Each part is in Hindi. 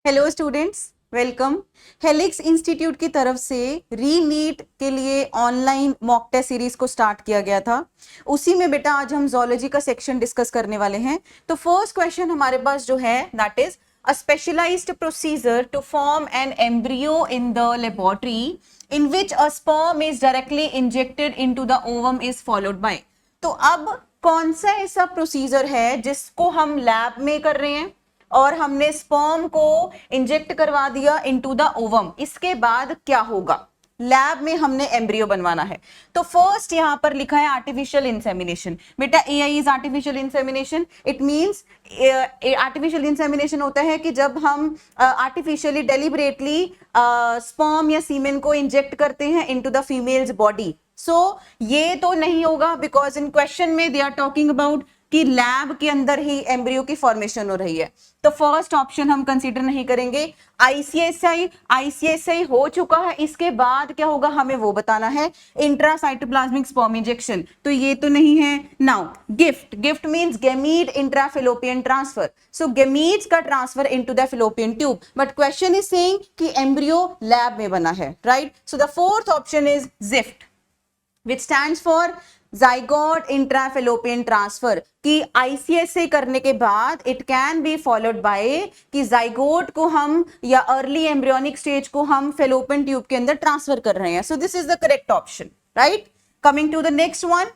Hello students, welcome. Helix institute की तरफ से रीनीट के लिए ऑनलाइन मॉक टेस्ट सीरीज को स्टार्ट किया गया था। उसी में बेटा आज हम जोलॉजी का सेक्शन डिस्कस करने वाले हैं। तो फर्स्ट क्वेश्चन हमारे पास जो है that is a specialised procedure to form an embryo in the laboratory in which a sperm is directly injected into the ovum is followed by. तो अब कौन सा ऐसा प्रोसीजर है जिसको हम लैब में कर रहे हैं और हमने स्पर्म को इंजेक्ट करवा दिया इनटू द ओवम, इसके बाद क्या होगा? लैब में हमने एम्ब्रियो बनवाना है। तो फर्स्ट यहां पर लिखा है आर्टिफिशियल इंसेमिनेशन। बेटा AI is artificial insemination. It means artificial insemination होता है कि जब हम आर्टिफिशियली डेलिबरेटली स्पर्म या सीमेन को इंजेक्ट करते हैं into the females body. So ये तो नहीं होगा बिकॉज इन क्वेश्चन में दे आर टॉकिंग अबाउट कि लैब के अंदर ही एम्ब्रियो की फॉर्मेशन हो रही है। तो फर्स्ट ऑप्शन हम कंसीडर नहीं करेंगे। आईसीएसआई हो चुका है, इसके बाद क्या होगा हमें वो बताना है। इंट्रासाइटोप्लाज्मिक स्पर्म इंजेक्शन, तो ये तो नहीं है। Now GIFT means gamete intrafallopian transfer. So gametes का transfer into the fallopian tube, but question is saying कि एम्ब्रियो लैब में बना है, right? So the fourth option is ZIFT which stands for zygote intrafallopian transfer। कि आईसीएसए करने के बाद it can be followed by कि जाइगोट को हम या अर्ली एम्ब्रियोनिक स्टेज को हम फेलोपियन ट्यूब के अंदर ट्रांसफर कर रहे हैं। So this is the correct option, right? Coming to the next one.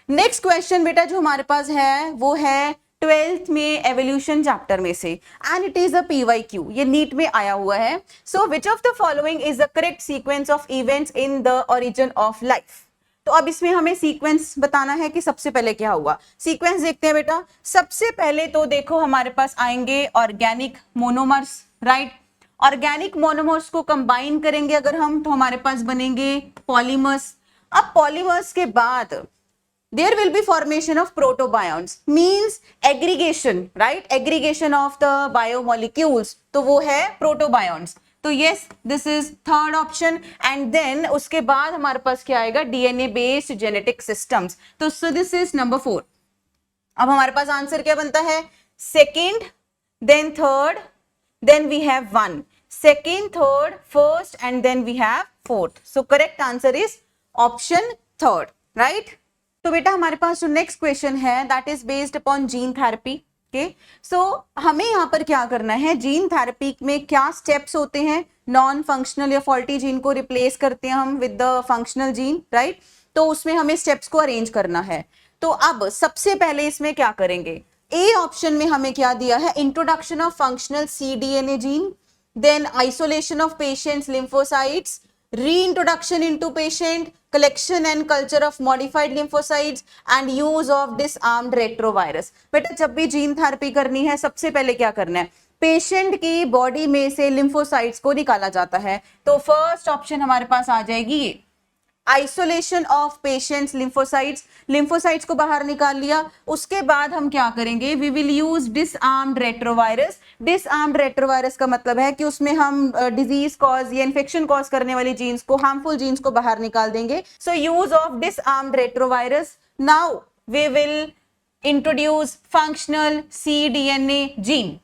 Next question बेटा जो हमारे पास है वो है 12th में एवोल्यूशन चैप्टर में से, and it is a PYQ. ये नीट में आया हुआ है। So which of the following is the correct sequence of events in the origin of life? तो अब इसमें हमें सीक्वेंस बताना है कि सबसे पहले क्या हुआ। सीक्वेंस देखते हैं बेटा। सबसे पहले तो देखो हमारे पास आएंगे organic monomers, right? Organic monomers को कंबाइन करेंगे अगर हम, तो हमारे पास बनेंगे पॉलीमर्स। अब पॉलीमर्स के बाद there will be formation of protobions, means aggregation, right? Aggregation of the biomolecules, तो वो है protobions। तो yes, this is third option। and then उसके बाद हमारे पास क्या आएगा? DNA based genetic systems। तो so this is number 4। अब हमारे पास आंसर क्या बनता है? Second, then third, then we have one. Second, third, first and then we have fourth. So correct answer is option third, right? तो बेटा हमारे पास जो नेक्स्ट क्वेश्चन है that is based upon gene therapy. Okay, so हमें यहाँ पर क्या करना है? जीन थेरेपी में क्या स्टेप्स होते हैं? नॉन फंक्शनल या फॉल्टी जीन को रिप्लेस करते हैं हम with the functional gene, right? तो उसमें हमें स्टेप्स को अरेंज करना है। तो अब सबसे पहले इसमें क्या करेंगे? ए ऑप्शन में हमें क्या दिया है? Introduction of functional cDNA gene, then isolation of patient's lymphocytes, reintroduction into patient, collection and culture of modified lymphocytes and use of disarmed retrovirus। बेटा जब भी जीन थेरेपी करनी है सबसे पहले क्या करना है? पेशेंट की बॉडी में से लिम्फोसाइट्स को निकाला जाता है। तो फर्स्ट ऑप्शन हमारे पास आ जाएगी ये, isolation of patients lymphocytes. Lymphocytes को बाहर निकाल लिया, उसके बाद हम क्या करेंगे? We will use disarmed retrovirus. Disarmed retrovirus का मतलब है कि उसमें हम डिजीज कॉज या इन्फेक्शन कॉज करने वाली जीन्स को, हार्मफुल जीन्स को बाहर निकाल देंगे। So use of disarmed retrovirus. Now we will introduce functional cDNA gene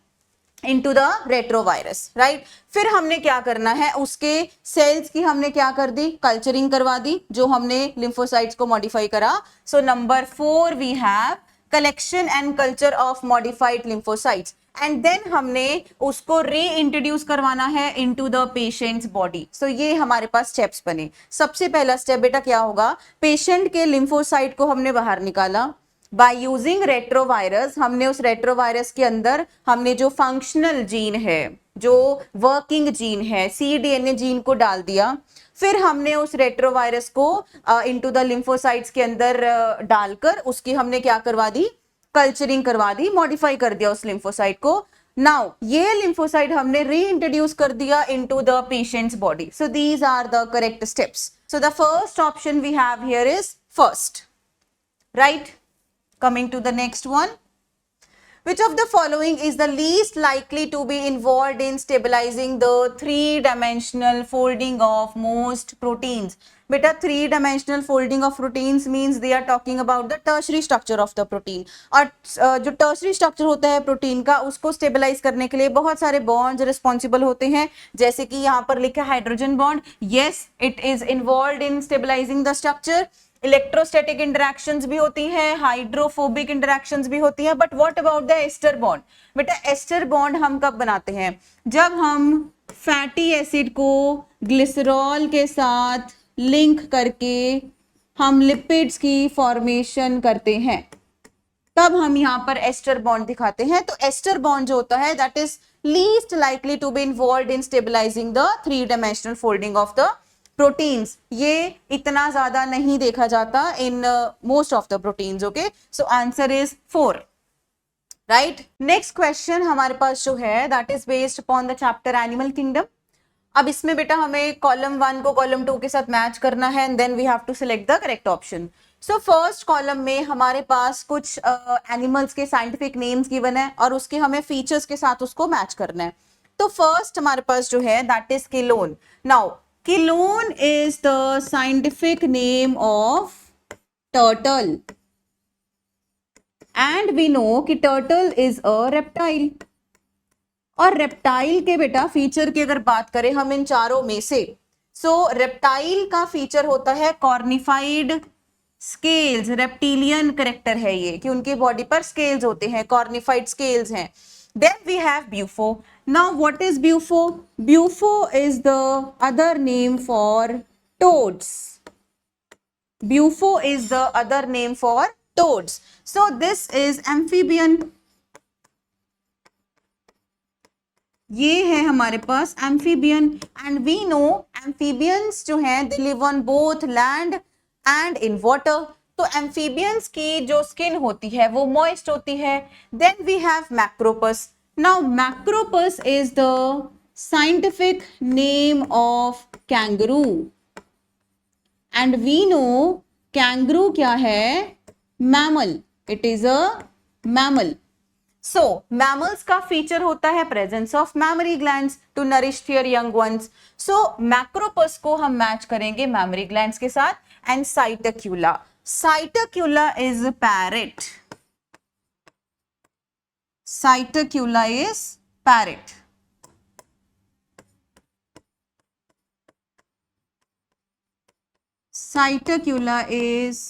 into the retrovirus, right? फिर हमने क्या करना है? उसके सेल्स की हमने क्या कर दी? कल्चरिंग करवा दी, जो हमने लिम्फोसाइट्स को मॉडिफाई करा। So number 4 we have collection and culture of modified lymphocytes, and then हमने उसको री इंट्रोड्यूस करवाना है into the patient's body. So ये हमारे पास स्टेप्स बने। सबसे पहला स्टेप बेटा क्या होगा? पेशेंट के लिम्फोसाइट को हमने बाहर निकाला बाय यूजिंग रेट्रोवायरस। हमने उस रेट्रोवायरस के अंदर हमने जो फंक्शनल जीन है, जो वर्किंग जीन है, cDNA जीन को डाल दिया। फिर हमने उस रेट्रोवायरस को इनटू द लिम्फोसाइट्स के अंदर डालकर उसकी हमने क्या करवा दी? कल्चरिंग करवा दी, मॉडिफाई कर दिया उस लिम्फोसाइट को। नाउ ये लिम्फोसाइट हमने री इंट्रोड्यूस कर दिया into the patient's body. So these are the correct steps. So the first option we have here is first, right? Coming to the next one, Which of the following is the least likely to be involved in stabilizing the three-dimensional folding of most proteins? बेटा three dimensional folding of proteins means they are talking about the tertiary structure of the protein. और जो टर्शरी स्ट्रक्चर होता है प्रोटीन का, उसको स्टेबलाइज करने के लिए बहुत सारे बॉन्ड्स रिस्पॉन्सिबल होते हैं, जैसे कि यहाँ पर लिखा है hydrogen bond. Yes, it is involved in stabilising the structure. Electrostatic interactions भी होती हैं, हाइड्रोफोबिक इंटरैक्शंस भी होती हैं. But what about the ester bond? बेटा एस्टर बॉन्ड हम कब बनाते हैं? जब हम फैटी एसिड को ग्लिसरॉल के साथ लिंक करके हम लिपिड्स की फॉर्मेशन करते हैं, तब हम यहाँ पर एस्टर बॉन्ड दिखाते हैं. तो एस्टर बॉन्ड जो होता है that is least likely to be involved in stabilising the three dimensional folding of the proteins. ये इतना ज्यादा नहीं देखा जाता in most of the proteins. Okay, so answer is 4. Right. Next question हमारे पास जो है that is based upon the chapter animal kingdom. अब इसमें बेटा हमें कॉलम 1 को कॉलम 2 के साथ मैच करना है and then we have to select the correct option. So first column में हमारे पास कुछ एनिमल्स के साइंटिफिक नेम्स गिवन है और उसके हमें फीचर्स के साथ उसको मैच करना है. तो फर्स्ट हमारे पास जो है that is Chelone. Now Chelone is the scientific name of turtle and we know कि टर्टल इज अ रेप्टाइल. और रेप्टाइल के बेटा फीचर की अगर बात करें हम इन चारों में से, सो रेप्टाइल का फीचर होता है कॉर्निफाइड स्केल्स. रेप्टिलियन करेक्टर है ये कि उनके बॉडी पर स्केल्स होते हैं, कॉर्निफाइड स्केल्स हैं. Then we have Bufo. Now what is Bufo? Bufo is the other name for toads. Bufo is the other name for toads. So this is amphibian. ये है हमारे पास amphibian and we know amphibians जो हैं they live on both land and in water. तो एम्फीबियंस की जो स्किन होती है वो मॉइस्ट होती है. Then we have Macropus. Now Macropus is the scientific name of kangaroo and we know kangaroo क्या है? Mammal. It is a mammal. So, mammals का फीचर होता है presence of mammary glands to nourish their young ones. So, macropus को हम मैच करेंगे mammary glands के साथ. And Cytocula. Cytocula is a parrot. Cytocula is parrot. Cytocula is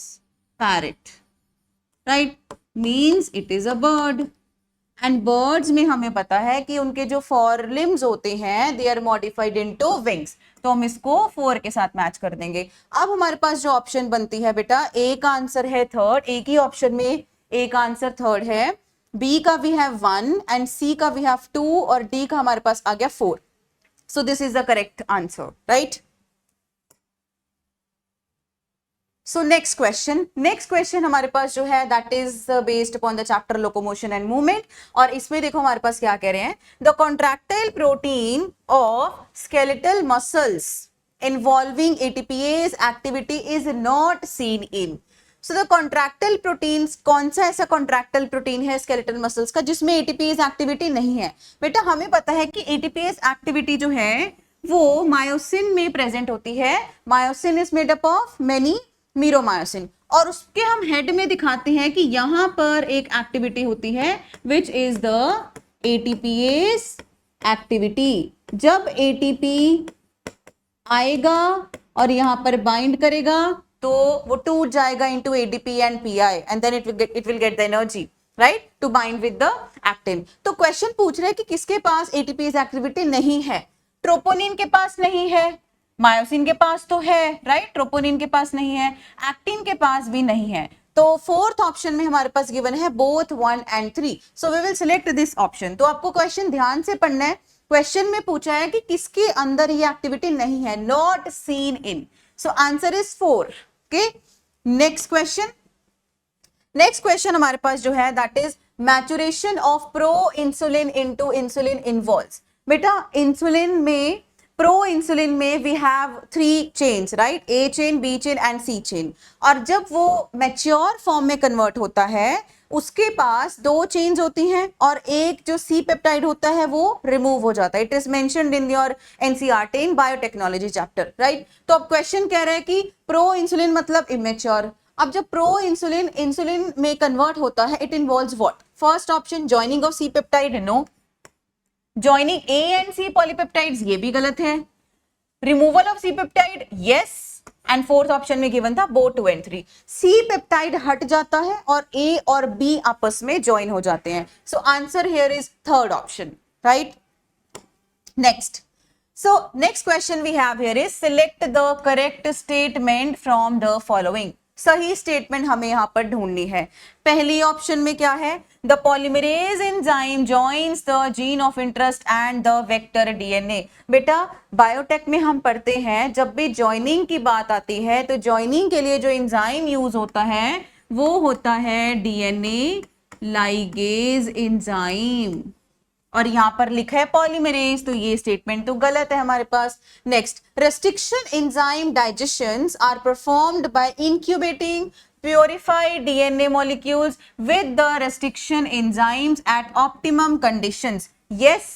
parrot. Right? Means it is a bird. And birds में हमें पता है कि उनके जो फोर लिम्स होते हैं they are modified into wings. तो हम इसको 4 के साथ मैच कर देंगे. अब हमारे पास जो ऑप्शन बनती है बेटा, ए का आंसर है 3rd. एक ही ऑप्शन में ए का आंसर 3rd है. बी का वी हैव 1 एंड सी का वी हैव 2 और डी का हमारे पास आ गया 4. सो this is the correct answer. Right. So next question हमारे पास जो है that is based upon the chapter locomotion and movement. और इसमें देखो हमारे पास क्या कह रहे हैं, the contractile protein of skeletal muscles involving ATPase activity is not seen in. So the contractile proteins, कौन सा ऐसा कॉन्ट्रैक्टाइल प्रोटीन है स्केलेटल मसल्स का जिसमें एटीपीएज एक्टिविटी नहीं है? बेटा हमें पता है कि एटीपीएज एक्टिविटी जो है वो मायोसिन में प्रेजेंट होती है. Myosin is made up of many meromyosin और उसके हम हेड में दिखाते हैं कि यहां पर एक एक्टिविटी होती है which is the ATPase activity. जब एटीपी आएगा और यहां पर बाइंड करेगा तो वो टूट जाएगा into ADP and PI and then it will get the energy right to bind with the actin. तो क्वेश्चन पूछ रहे हैं कि किसके पास एटीपीएज एक्टिविटी नहीं है? ट्रोपोनिन के पास नहीं है, मायोसिन के पास तो है राइट, ट्रोपोनिन के पास नहीं है, एक्टिन के पास भी नहीं है. तो 4th ऑप्शन में हमारे पास गिवन है both 1 and 3. So we will select this option. तो आपको क्वेश्चन ध्यान से पढ़ना है. क्वेश्चन में पूछा है कि किसके अंदर ये एक्टिविटी नहीं है, not seen in. So answer is 4. Okay. Next question हमारे पास जो है that is maturation of proinsulin into insulin involves. बेटा इंसुलिन में, प्रो इंसुलिन में we have 3 chains right, A chain, B chain and C chain. और जब वो मैच्योर फॉर्म में कन्वर्ट होता है उसके पास 2 चेन्स होती हैं और एक जो सी पेप्टाइड होता है वो रिमूव हो जाता है. It is mentioned in your NCERT in biotechnology chapter, right. तो अब क्वेश्चन कह रहा है कि प्रो इंसुलिन मतलब इमेच्योर. अब जब प्रो इंसुलिन इंसुलिन में कन्वर्ट होता है, it involves what? First option joining of C peptide, no. Joining A and C polypeptides, ये भी गलत है. Removal of C peptide, yes. And fourth option में गिवन था बोथ 2 and 3. सी पेप्टाइड हट जाता है और ए और बी आपस में ज्वाइन हो जाते हैं. So answer here is third option, right. Next. So next question we have here is select the correct statement from the following. सही स्टेटमेंट हमें यहां पर ढूंढनी है. पहली ऑप्शन में क्या है? The polymerase enzyme joins the gene of interest and the vector DNA. बेटा बायोटेक में हम पढ़ते हैं जब भी ज्वाइनिंग की बात आती है तो ज्वाइनिंग के लिए जो एंजाइम यूज होता है वो होता है डीएनए लाइगेज एंजाइम, और यहां पर लिखा है पॉलीमरेज, तो ये स्टेटमेंट तो गलत है हमारे पास. Next, restriction enzyme digestions are performed by incubating purified DNA molecules with the restriction enzymes at optimum conditions. Yes,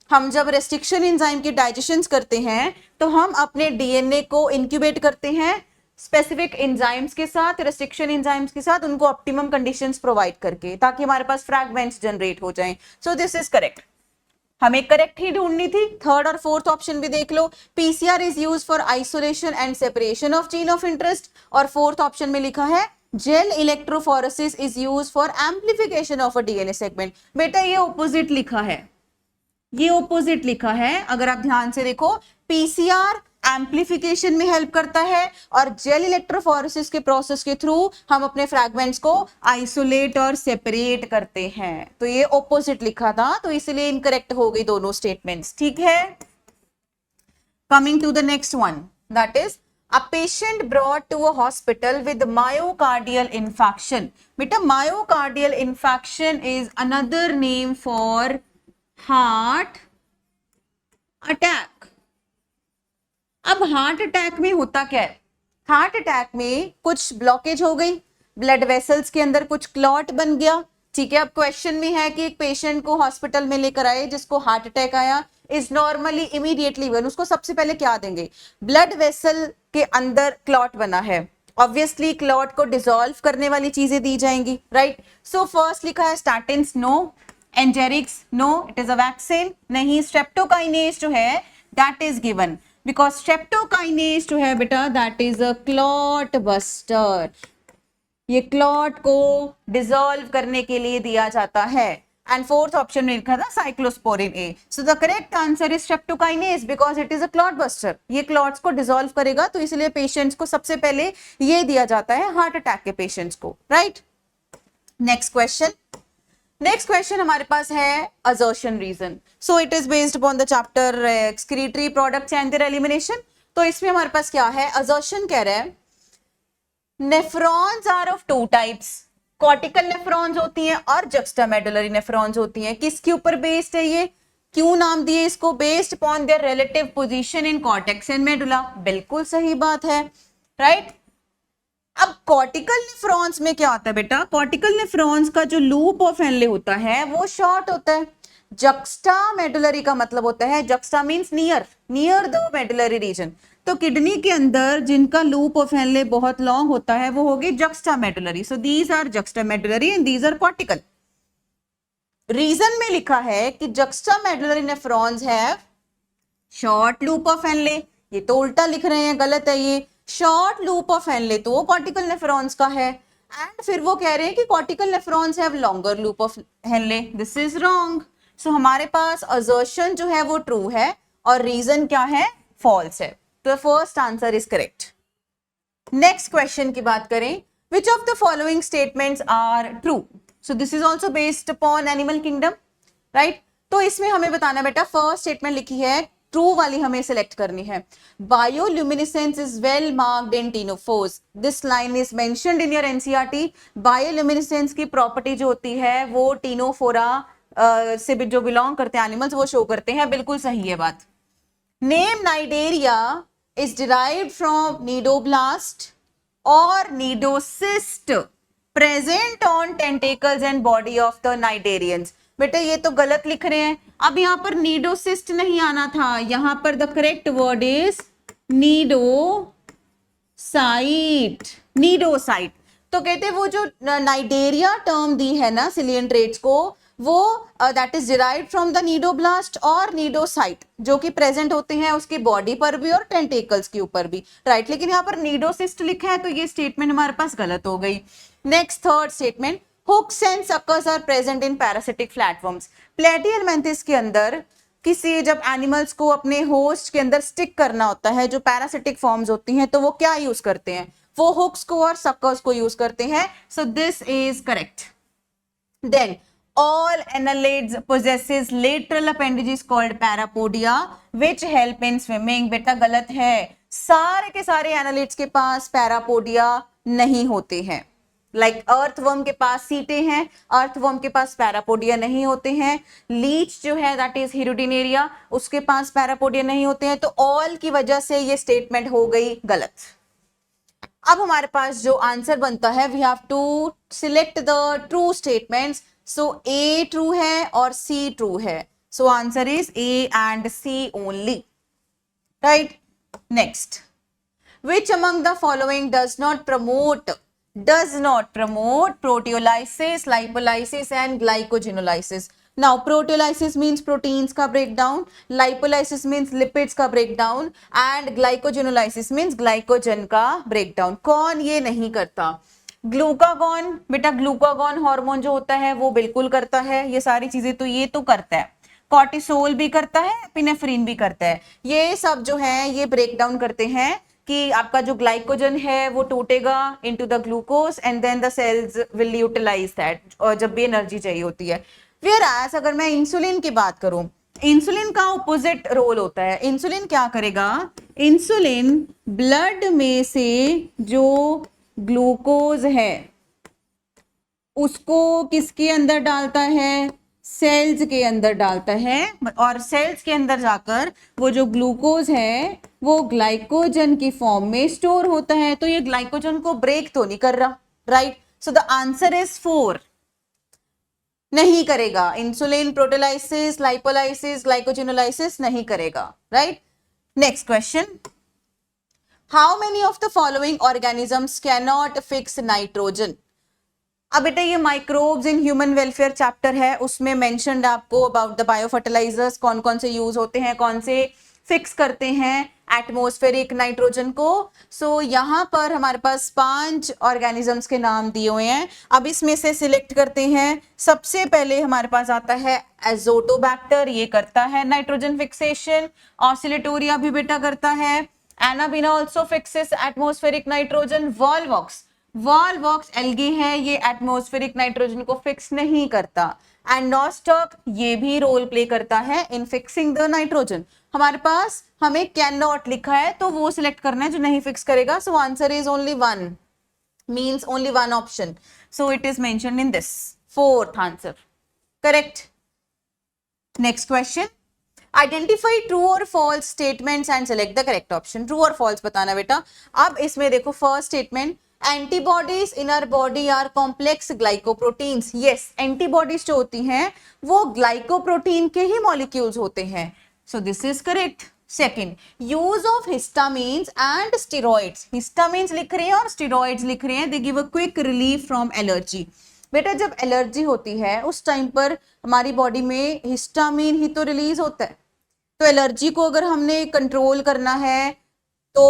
हम जब रेस्ट्रिक्शन एंजाइम की डाइजेशंस करते हैं तो हम अपने डीएनए को इंक्यूबेट करते हैं स्पेसिफिक एंजाइम्स के साथ, रेस्ट्रिक्शन एंजाइम्स के साथ, उनको ऑप्टिमम कंडीशंस प्रोवाइड करके, ताकि हमारे पास फ्रैगमेंट्स जनरेट हो जाएं. So this is correct. हमें करेक्ट ही ढूंढनी थी. थर्ड और फोर्थ ऑप्शन भी देख लो. PCR is used for isolation and separation of gene of interest, और फोर्थ ऑप्शन में लिखा है gel electrophoresis is used for amplification of a DNA segment. बेटा ये ऑपोजिट लिखा है, ये ऑपोजिट लिखा है. अगर आप ध्यान से देखो, पीसीआर एम्प्लीफिकेशन में हेल्प करता है और जेल इलेक्ट्रोफोरेसिस के प्रोसेस के थ्रू हम अपने फ्रैगमेंट्स को आइसोलेट और सेपरेट करते हैं. तो ये ऑपोजिट लिखा था, तो इसलिए इनकरेक्ट हो गई दोनों स्टेटमेंट्स. ठीक है. Coming to the next one, that is a patient brought to a hospital with myocardial infection. बेटा myocardial infection is another name for heart attack. अब हार्ट अटैक में होता क्या है? हार्ट अटैक में कुछ ब्लॉकेज हो गई, ब्लड वेसल्स के अंदर कुछ क्लॉट बन गया. ठीक है. अब क्वेश्चन में है कि एक पेशेंट को हॉस्पिटल में लेकर आए जिसको हार्ट अटैक आया, इज नॉर्मली इमीडिएटली वन, उसको सबसे पहले क्या देंगे? ब्लड वेसल के अंदर क्लॉट बना है, ऑब्वियसली क्लॉट को डिसॉल्व करने वाली चीजें दी जाएंगी, राइट. सो फर्स्ट लिखा है statins, no. Engerix, no, it is a vaccine, नहीं. स्ट्रेप्टोकाइनेज जो है that is given because streptokinase जो है बेटा that is a clot buster. ये क्लॉट को डिसॉल्व करने के लिए दिया जाता है. एंड फोर्थ ऑप्शन में लिखा था cyclosporin A. So the correct answer is streptokinase because it is a clot buster. ये क्लॉट्स को डिसॉल्व करेगा, तो इसलिए पेशेंट्स को सबसे पहले ये दिया जाता है हार्ट अटैक के पेशेंट्स को, right. Next question. Next question हमारे पास है assertion reason. So it is based upon the chapter excretory products and their elimination. तो इसमें हमारे पास क्या है? असर्शन कह रहा है nephrons are of 2 types. Cortical nephrons होती हैं और जक्स्टामेडुलरी नेफ्रॉन्स होती हैं. किसके ऊपर बेस्ड है ये? क्यों नाम दिए इसको? Based upon their relative position in cortex and medulla. बिल्कुल सही बात है, राइट. अब कॉर्टिकल नेफ्रॉन्स में क्या होता है बेटा? कॉर्टिकल नेफ्रॉन्स का जो लूप ऑफ हेनले होता है वो शॉर्ट होता है. जक्स्टा मेडुलरी का मतलब होता है, juxta means near, near the medullary region. तो किडनी के अंदर जिनका लूप ऑफ हेनले बहुत लॉन्ग होता है वो होगी juxta medullary. So these are juxta medullary and these are cortical. Region में लिखा है कि juxta medullary nephrons have short loop of Henle. ये तो उल्टा लिख रहे हैं, गलत है ये. शॉर्ट लूप ऑफ हेनले तो कॉर्टिकल नेफ्रॉन्स का है, एंड फिर वो कह रहे हैं कि cortical nephrons have longer loop of Henle. This is wrong. So हमारे पास असर्शन जो है वो ट्रू है और रीजन क्या है? फॉल्स है. तो first answer is correct. Next question की बात करें. Which of the following statements are true? So this is also based upon animal kingdom, right. तो इसमें हमें बताना बेटा, फर्स्ट स्टेटमेंट लिखी है, ट्रू वाली हमें सिलेक्ट करनी है. Bioluminescence is well marked in ctenophores. This line is mentioned in your NCERT. Bioluminescence की प्रॉपर्टी जो होती है वो टीनोफोरा से जो बिलोंग करते हैं एनिमल्स वो शो करते हैं. बिल्कुल सही है बात. Name Cnidaria is derived from cnidoblast और cnidocyst. Present on tentacles and body of the cnidarians. बेटा ये तो गलत लिख रहे हैं, अब यहाँ पर नीडोसिस्ट नहीं आना था, यहाँ पर the correct word is cnidocyte, cnidocyte. तो कहते हैं वो जो नाइडेरिया टर्म दी है ना सिलियंट्रेट्स को, वो that is derived from the cnidoblast और नीडोसाइट, जो कि प्रेजेंट होते हैं उसकी बॉडी पर भी और टेंटेकल्स के ऊपर भी, राइट। लेकिन यहाँ पर नीडोसिस्ट लिखा है तो ये स्टेटमेंट हमारे पास गलत हो गई। Next third statement, hooks and suckers are present in parasitic flatworms. Platyhelminthes के अंदर किसी जब एनिमल्स को अपने होस्ट के अंदर स्टिक करना होता है, जो पैरासिटिक फॉर्म्स होती हैं, तो वो क्या यूज करते हैं, वो हुक्स को और सकर्स को यूज करते हैं। So this is correct. Then all annelids possesses lateral appendages called parapodia which help in swimming। बेटा गलत है, सारे के सारे annelids के पास पैरापोडिया नहीं होते हैं। लाइक अर्थवर्म के पास सीटें हैं, अर्थवर्म के पास पैरापोडिया नहीं होते हैं। लीच जो है दैट इज हिरुडिनेरिया, उसके पास पैरापोडिया नहीं होते हैं। तो ऑल की वजह से ये स्टेटमेंट हो गई गलत। अब हमारे पास जो आंसर बनता है, we have to select the true statements. So A true है और सी ट्रू है, so answer is A and C only, right. Next, which among the following does not promote proteolysis, lipolysis and glycogenolysis? Now proteolysis means proteins का breakdown, lipolysis means lipids का breakdown and glycogenolysis means glycogen का breakdown। कौन ये नहीं करता? ग्लूकागॉन, बेटा ग्लूकागॉन हार्मोन जो होता है वो बिल्कुल करता है ये सारी चीजें, तो ये तो करता है। कॉर्टिसोल भी करता है, एपिनेफ्रिन भी करता है, ये सब जो है ये ब्रेक डाउन करते हैं कि आपका जो ग्लाइकोजन है वो टूटेगा into the glucose and then the cells will utilise that, और जब भी एनर्जी चाहिए होती है। Whereas अगर मैं इंसुलिन की बात करूं, इंसुलिन का ऑपोजिट रोल होता है। इंसुलिन क्या करेगा, इंसुलिन ब्लड में से जो ग्लूकोज है उसको किसके अंदर डालता है, सेल्स के अंदर डालता है, और सेल्स के अंदर जाकर वो जो ग्लूकोज है वो ग्लाइकोजन की फॉर्म में स्टोर होता है। तो ये ग्लाइकोजन को ब्रेक तो नहीं कर रहा, right. So the answer is 4, नहीं करेगा। इंसुलिन प्रोटेलाइसिस, लाइपोलाइसिस, ग्लाइकोजेनोलाइसिस नहीं करेगा, right. Next question, how many of the following organisms can not fix nitrogen? अब बेटा ये microbes in human welfare chapter है, उसमें मेंशन्ड आपको अबाउट द बायो फर्टिलाइजर्स, कौन कौन से यूज होते हैं, कौन से फिक्स करते हैं एटमॉस्फेरिक नाइट्रोजन को। सो यहाँ पर हमारे पास 5 ऑर्गेनिजम्स के नाम दिए हुए हैं। अब इसमें से सिलेक्ट करते हैं। सबसे पहले हमारे पास आता है एजोटोबैक्टर, ये करता है नाइट्रोजन फिक्सेशन। ऑसिलेटोरिया भी बेटा करता है। Anabaena also fixes atmospheric nitrogen. Volvox algae है, ये एटमॉस्फेरिक नाइट्रोजन को फिक्स नहीं करता। एंड नॉस्टॉक ये भी रोल प्ले करता है इन फिक्सिंग द नाइट्रोजन। हमारे पास हमें कैन नॉट लिखा है तो वो सिलेक्ट करना है जो नहीं फिक्स करेगा। So answer is only 1, means only 1 option, so it is mentioned in this 4th answer, correct. Next question, identify true और false statements and select the correct option. True और फॉल्स बताना बेटा। अब इसमें देखो first statement, antibodies in our body are complex glycoproteins. Yes, antibodies जो होती हैं वो ग्लाइकोप्रोटीन के ही मॉलिक्यूल्स होते हैं, so this is correct. Second, use of histamines and steroids. Histamines लिख रहे हैं और स्टेरॉइड्स लिख रहे हैं, they give a quick relief from allergy. बेटा जब एलर्जी होती है उस टाइम पर हमारी बॉडी में हिस्टामिन ही तो रिलीज होता है, तो एलर्जी को अगर हमने कंट्रोल करना है तो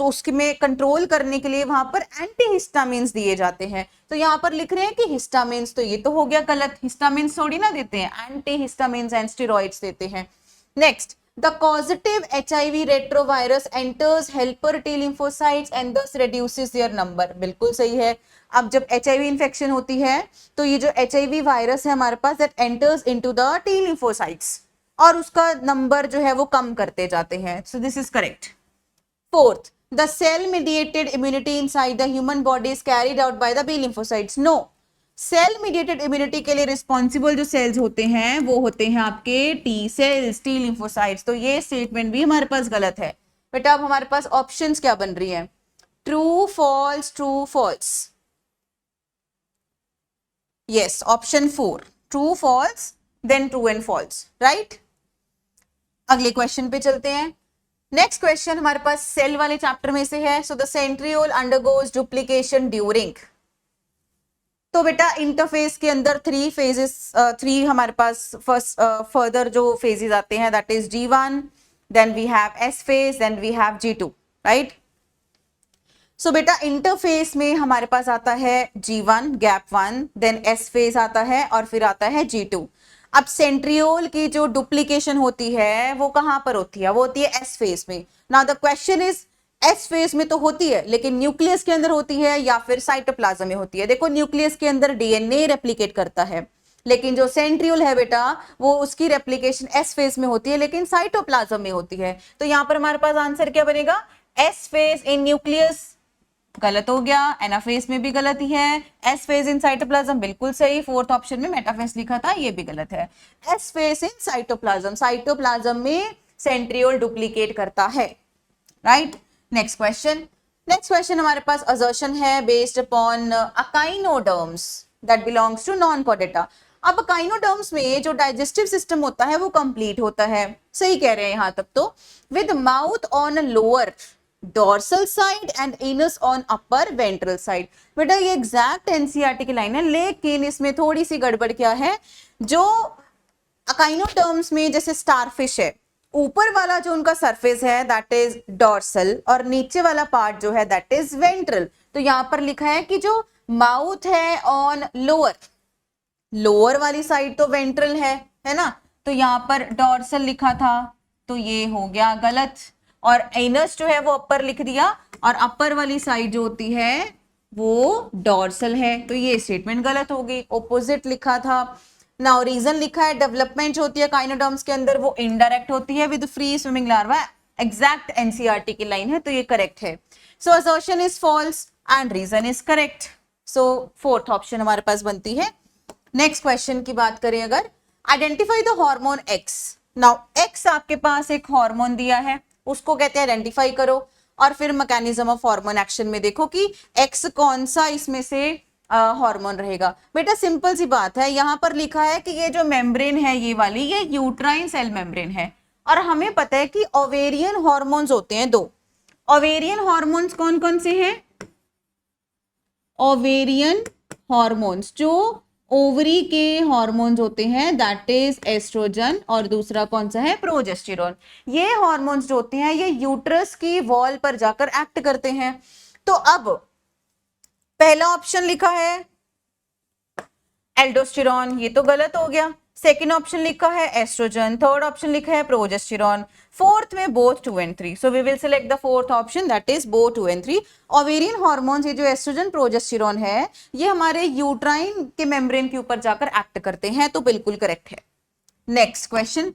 उसके में कंट्रोल करने के लिए वहां पर एंटीहिस्टामिन्स दिए जाते हैं। तो यहाँ पर लिख रहे हैं कि हिस्टामिन्स, तो ये तो हो गया गलत, हिस्टामिन्स थोड़ी ना देते हैं, एंटीहिस्टामिन्स एंड स्टेरॉइड्स देते हैं। Next, the positive HIV retrovirus enters helper T lymphocytes and thus reduces their number। बिल्कुल सही है। अब जब HIV इन्फेक्शन होती है तो ये जो HIV वायरस है हमारे पास, that enters into the T lymphocytes और उसका नंबर जो है वो कम करते जाते हैं। So this is correct. Fourth, the cell-mediated immunity inside the human body is carried out by the B lymphocytes. No, cell-mediated immunity के लिए responsible जो cells होते हैं वो होते हैं आपके T cells, T lymphocytes। तो ये statement भी हमारे पास गलत है बेटा। अब हमारे पास options क्या बन रही है, true, false, true, false। Yes, option 4, true false, then true and false, right. अगले क्वेश्चन पे चलते हैं। नेक्स्ट क्वेश्चन हमारे पास सेल वाले चैप्टर में से है। So the centriole undergoes duplication during. तो बेटा इंटरफेस के अंदर थ्री हमारे पास फर्स्ट फर्दर जो फेजेस आते हैं, that is G1, then we have S phase, then we have G2, right. So बेटा इंटरफेस में हमारे पास आता है G1 gap 1, then S phase आता है और फिर आता है G2। अब सेंट्रियोल की जो डुप्लीकेशन होती है वो कहां पर होती है? वो होती है S फेज में। Now the question is, S phase में तो होती है लेकिन न्यूक्लियस के अंदर होती है या फिर साइटोप्लाज्म में होती है? देखो न्यूक्लियस के अंदर डीएनए रेप्लिकेट करता है, लेकिन जो सेंट्रियोल है बेटा वो उसकी रेप्लिकेशन एस फेज में होती है लेकिन साइटोप्लाज्म में होती है। तो यहां पर हमारे पास आंसर क्या बनेगा? एस फेज इन न्यूक्लियस गलत हो गया, एनाफेज में भी गलत ही है, एस फेज इन साइटोप्लाज्म बिल्कुल सही, फोर्थ ऑप्शन में मेटाफेज लिखा था ये भी गलत है। S phase in cytoplasm, cytoplasm में सेंट्रियोल डुप्लीकेट करता है, राइट। नेक्स्ट क्वेश्चन हमारे पास असर्शन है based upon echinoderms that belongs to non chordata. अब अकाइनोडर्म्स में जो डाइजेस्टिव सिस्टम होता है वो कंप्लीट होता है, सही कह रहे हैं यहां तक तो, with mouth on lower dorsal side and anus on upper ventral side. बेटा ये एग्जैक्ट एनसीईआरटी की लाइन है, लेकिन इसमें थोड़ी सी गड़बड़ क्या है, जो अकाइनोडर्म्स में जैसे स्टारफिश है, ऊपर वाला जो उनका सरफेस है दैट इज डोर्सल और नीचे वाला पार्ट जो है दैट इज वेंट्रल। तो यहां पर लिखा है कि जो माउथ है ऑन लोअर, लोअर वाली साइड तो वेंट्रल है ना, तो यहां पर डोर्सल लिखा था तो ये हो गया गलत, और एनस जो है वो अपर लिख दिया और अपर वाली साइड जो होती है वो डोर्सल है, तो ये स्टेटमेंट गलत हो गई, ऑपोजिट लिखा था। नाउ रीजन लिखा है डेवलपमेंट जो होती है काइनोडर्म्स के अंदर वो इनडायरेक्ट होती है with free swimming larva, exact NCERT की लाइन है तो ये करेक्ट है। So assertion is false and reason is correct, so fourth option हमारे पास बनती है। नेक्स्ट क्वेश्चन की बात करें अगर, identify the hormone x. Now x आपके पास एक हार्मोन दिया है, उसको कहते हैं आइडेंटिफाई करो, और फिर मैकेनिज्म ऑफ हार्मोन एक्शन में देखो कि एक्स कौन सा इसमें से हार्मोन रहेगा। बेटा सिंपल सी बात है, यहां पर लिखा है कि ये जो मेम्ब्रेन है ये वाली, ये यूट्राइन सेल मेम्ब्रेन है, और हमें पता है कि ओवेरियन हार्मोन्स होते हैं दो। ओवेरियन हार्मोन्स कौन कौन से हैं? ओवेरियन हार्मोन्स जो ओवरी के हार्मोन्स होते हैं दैट इज एस्ट्रोजन, और दूसरा कौन सा है? प्रोजेस्टेरोन। ये हार्मोन्स जो होते हैं ये यूट्रस की वॉल पर जाकर एक्ट करते हैं। तो अब पहला ऑप्शन लिखा है एल्डोस्टेरॉन, ये तो गलत हो गया। सेकेंड ऑप्शन लिखा है एस्ट्रोजन, थर्ड ऑप्शन लिखा है प्रोजेस्टेरॉन, फोर्थ में both 2 and 3। So we will select the fourth option that is both 2 and 3। Ovarian hormones ये जो एस्ट्रोजन प्रोजेस्टेरॉन है ये हमारे यूट्राइन के मेम्ब्रेन के ऊपर जाकर एक्ट करते हैं, तो बिल्कुल करेक्ट है। Next question,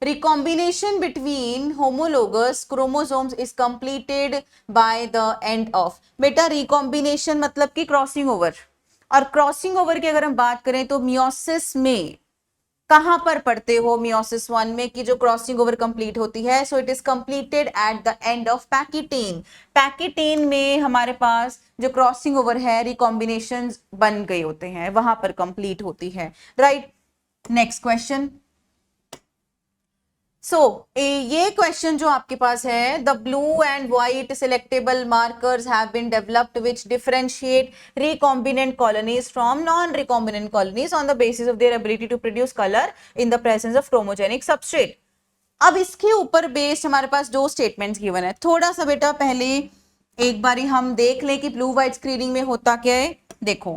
recombination between homologous chromosomes is completed by the end of। बेटा recombination मतलब कि क्रॉसिंग ओवर, और क्रॉसिंग ओवर की अगर हम बात करें तो मियोसिस में कहां पर पढ़ते हो? मियोसिस 1 में कि जो क्रॉसिंग ओवर कंप्लीट होती है, so it is completed at the end of pachytene. Pachytene में हमारे पास जो क्रॉसिंग ओवर है रिकॉम्बिनेशन बन गए होते हैं, वहां पर कंप्लीट होती है, राइट। नेक्स्ट क्वेश्चन, सो ये क्वेश्चन जो आपके पास है, the blue and white selectable markers have been developed which differentiate recombinant colonies from non recombinant colonies on the basis of their ability to produce colour in the presence of chromogenic substrate. अब इसके ऊपर बेस्ड हमारे पास दो स्टेटमेंट्स गिवन है। थोड़ा सा बेटा पहले एक बारी हम देख लें कि ब्लू व्हाइट स्क्रीनिंग में होता क्या है। देखो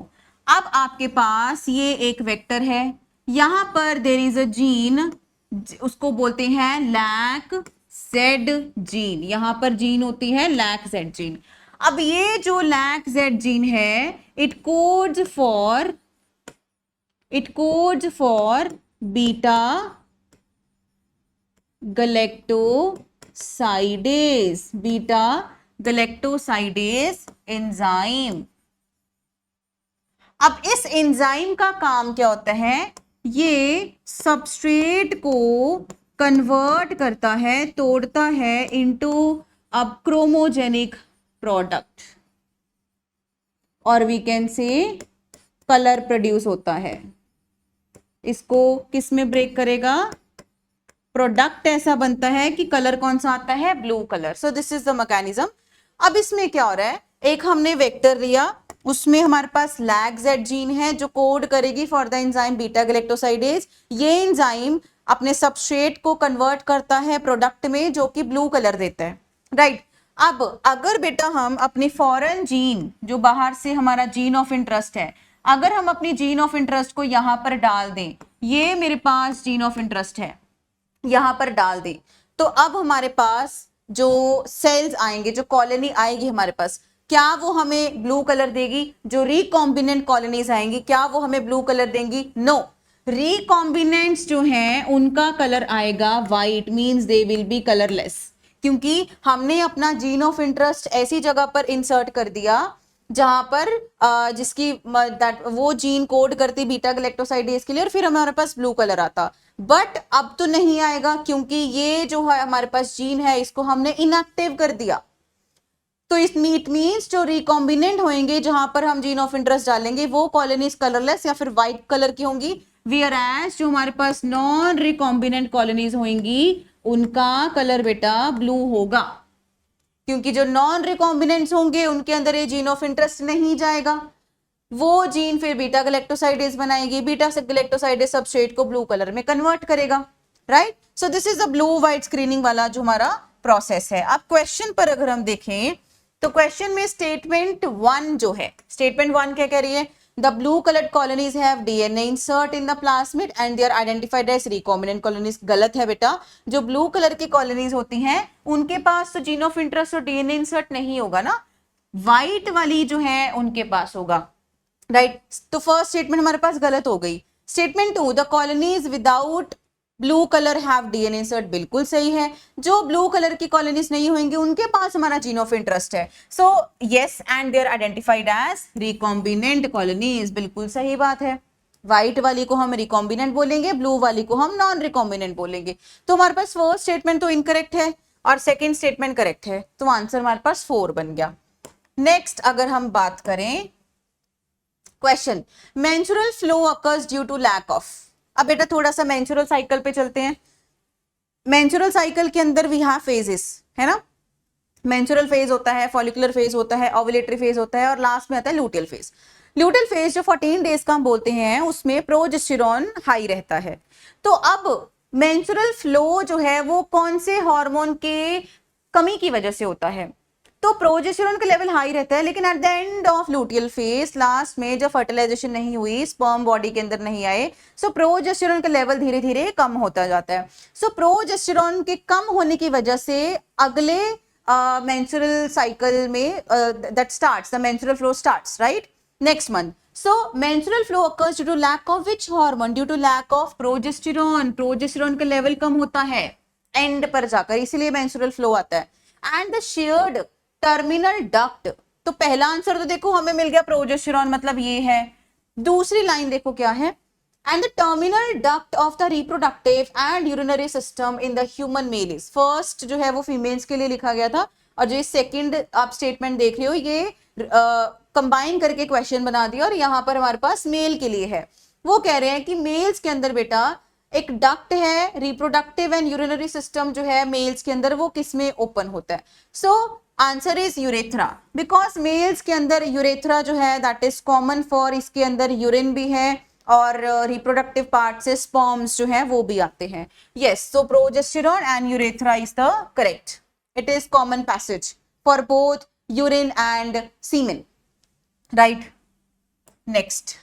अब आपके पास ये एक वेक्टर है, यहां पर देयर इज अ जीन, उसको बोलते हैं लैक जेड जीन, यहां पर जीन होती है लैक जेड जीन। अब ये जो लैक जेड जीन है it codes for beta galactosidase enzyme. अब इस एंजाइम का काम क्या होता है? ये सबस्ट्रेट को कन्वर्ट करता है, तोड़ता है इनटू अ क्रोमोजेनिक प्रोडक्ट, और we can say colour produce होता है। इसको किस में ब्रेक करेगा? प्रोडक्ट ऐसा बनता है कि कलर कौन सा आता है? Blue colour. So this is the mechanism. अब इसमें क्या हो रहा है, एक हमने वेक्टर लिया, उसमें हमारे पास लैग-जेड जीन है जो कोड करेगी for the enzyme beta galactosidase. ये एंजाइम अपने सबस्ट्रेट को कन्वर्ट करता है प्रोडक्ट में जो कि ब्लू कलर देता है, राइट। अब अगर बेटा हम अपनी फॉरेन जीन, जो बाहर से हमारा जीन ऑफ इंटरेस्ट है, अगर हम अपनी जीन ऑफ इंटरेस्ट को यहां पर डाल दें, ये मेरे पास जीन ऑफ इंटरेस्ट है, यहां पर डाल दें, तो अब हमारे पास जो सेल्स आएंगे, जो कॉलोनी आएगी हमारे पास, क्या वो हमें ब्लू कलर देगी? जो रिकॉम्बिनेंट कॉलोनीज आएंगी क्या वो हमें ब्लू कलर देंगी? नो। रिकॉम्बिनेंट्स जो हैं उनका कलर आएगा white, means they will be colourless, क्योंकि हमने अपना जीन ऑफ इंटरेस्ट ऐसी जगह पर इंसर्ट कर दिया जहां पर जिसकी वो जीन कोड करती बीटा गैलेक्टोसाइडेज के लिए, और फिर हमारे पास ब्लू कलर आता। बट अब तो नहीं आएगा, क्योंकि ये जो है हमारे पास जीन है इसको हमने इनएक्टिव कर दिया। तो इस मीट मीन्स जो रिकॉम्बिनेंट होंगे जहां पर हम जीन ऑफ इंटरेस्ट डालेंगे वो कॉलोनीज कलरलेस या फिर व्हाइट कलर की होंगी, वेयर एज जो हमारे पास नॉन रिकॉम्बिनेंट कॉलोनीज होंगी उनका कलर बेटा ब्लू होगा, क्योंकि जो नॉन रिकॉम्बिनेंट्स होंगे उनके अंदर ये जीन ऑफ इंटरेस्ट नहीं जाएगा। वो जीन फिर बीटा गैलेक्टोसाइडेज बनाएगी, बीटा गैलेक्टोसाइडेज सबस्ट्रेट को ब्लू कलर में कन्वर्ट करेगा, right. So this is the blue white screening वाला जो हमारा प्रोसेस है। अब क्वेश्चन पर अगर हम देखें तो क्वेश्चन में स्टेटमेंट 1 जो है, स्टेटमेंट 1 क्या कह रही है? The blue colored colonies have DNA insert in the plasmid and they are identified as recombinant colonies। गलत है बेटा, जो ब्लू कलर की कॉलोनीज होती हैं उनके पास तो जीन ऑफ इंटरेस्ट और डीएनए इंसर्ट नहीं होगा ना, व्हाइट वाली जो है उनके पास होगा, राइट। तो फर्स्ट स्टेटमेंट हमारे पास गलत हो गई। Statement 2, the colonies without blue colour have DNA insert, बिल्कुल सही है। जो ब्लू कलर की कॉलोनीज नहीं होंगी उनके पास हमारा जीन ऑफ इंटरेस्ट है। So yes, and they are identified as recombinant colonies, बिल्कुल सही बात है। व्हाइट वाली को हम रिकॉम्बिनेंट बोलेंगे, ब्लू वाली को हम नॉन रिकॉम्बिनेंट बोलेंगे। तो हमारे पास फर्स्ट स्टेटमेंट तो इनकरेक्ट है और सेकेंड स्टेटमेंट करेक्ट है, तो आंसर हमारे पास 4 बन गया। नेक्स्ट अगर हम बात करें question, menstrual flow occurs due to lack of. अब बेटा थोड़ा सा मेंस्ट्रुअल साइकिल पे चलते हैं। मेंस्ट्रुअल साइकिल के अंदर वी हैव फेजेस, है ना। मेंस्ट्रुअल फेज होता है, फॉलिकुलर फेज होता है, ओव्यूलेटरी फेज होता है और लास्ट में आता है लूटियल फेज। लूटियल फेज जो 14 डेज का हम बोलते हैं उसमें प्रोजेस्टेरॉन हाई रहता है। तो अब मेंस्ट्रुअल फ्लो जो है वो कौन से हार्मोन के कमी की वजह से होता है? तो प्रोजेस्टेरॉन का लेवल हाई रहता है, लेकिन eight the end of luteal phase, last में जब फर्टिलाइजेशन नहीं हुई, स्पर्म बॉडी के अंदर नहीं आए, सो प्रोजेस्टेरॉन का लेवल धीरे धीरे कम होता जाता है। सो प्रोजेस्टेरॉन के कम होने की वजह से अगले मेंस्ट्रुअल साइकिल में that starts, the menstrual flow starts, right, next month. So menstrual flow occurs due to lack of which hormone? Due to lack of progesterone। Progesterone का लेवल कम होता है एंड पर जाकर, इसीलिए मेंस्ट्रुअल फ्लो आता है। And the shared terminal duct, तो पहला आंसर तो देखो हमें मिल गया प्रोजेस्टेरॉन, मतलब ये है। दूसरी लाइन देखो क्या है, and the terminal duct of the reproductive and urinary system in the human male is. First जो है वो फीमेल्स के लिए लिखा गया था, और जो सेकंड आप स्टेटमेंट देख रहे हो ये कंबाइन करके क्वेश्चन बना दिया और यहाँ पर हमारे पास मेल के लिए है। वो कह रहे हैं कि मेल्स के अंदर बेटा एक डक्ट है, रिप्रोडक्टिव एंड यूरिनरी सिस्टम जो है मेल्स के अंदर वो किसमें ओपन होता है? So answer is urethra, because males के अंदर यूरेथ्रा जो है दैट इज कॉमन फॉर, इसके अंदर यूरिन भी है और रिप्रोडक्टिव पार्ट से स्पर्म्स जो है वो भी आते हैं। Yes, so progesterone and urethra is the correct, it is common passage for both urine and semen, right. Next,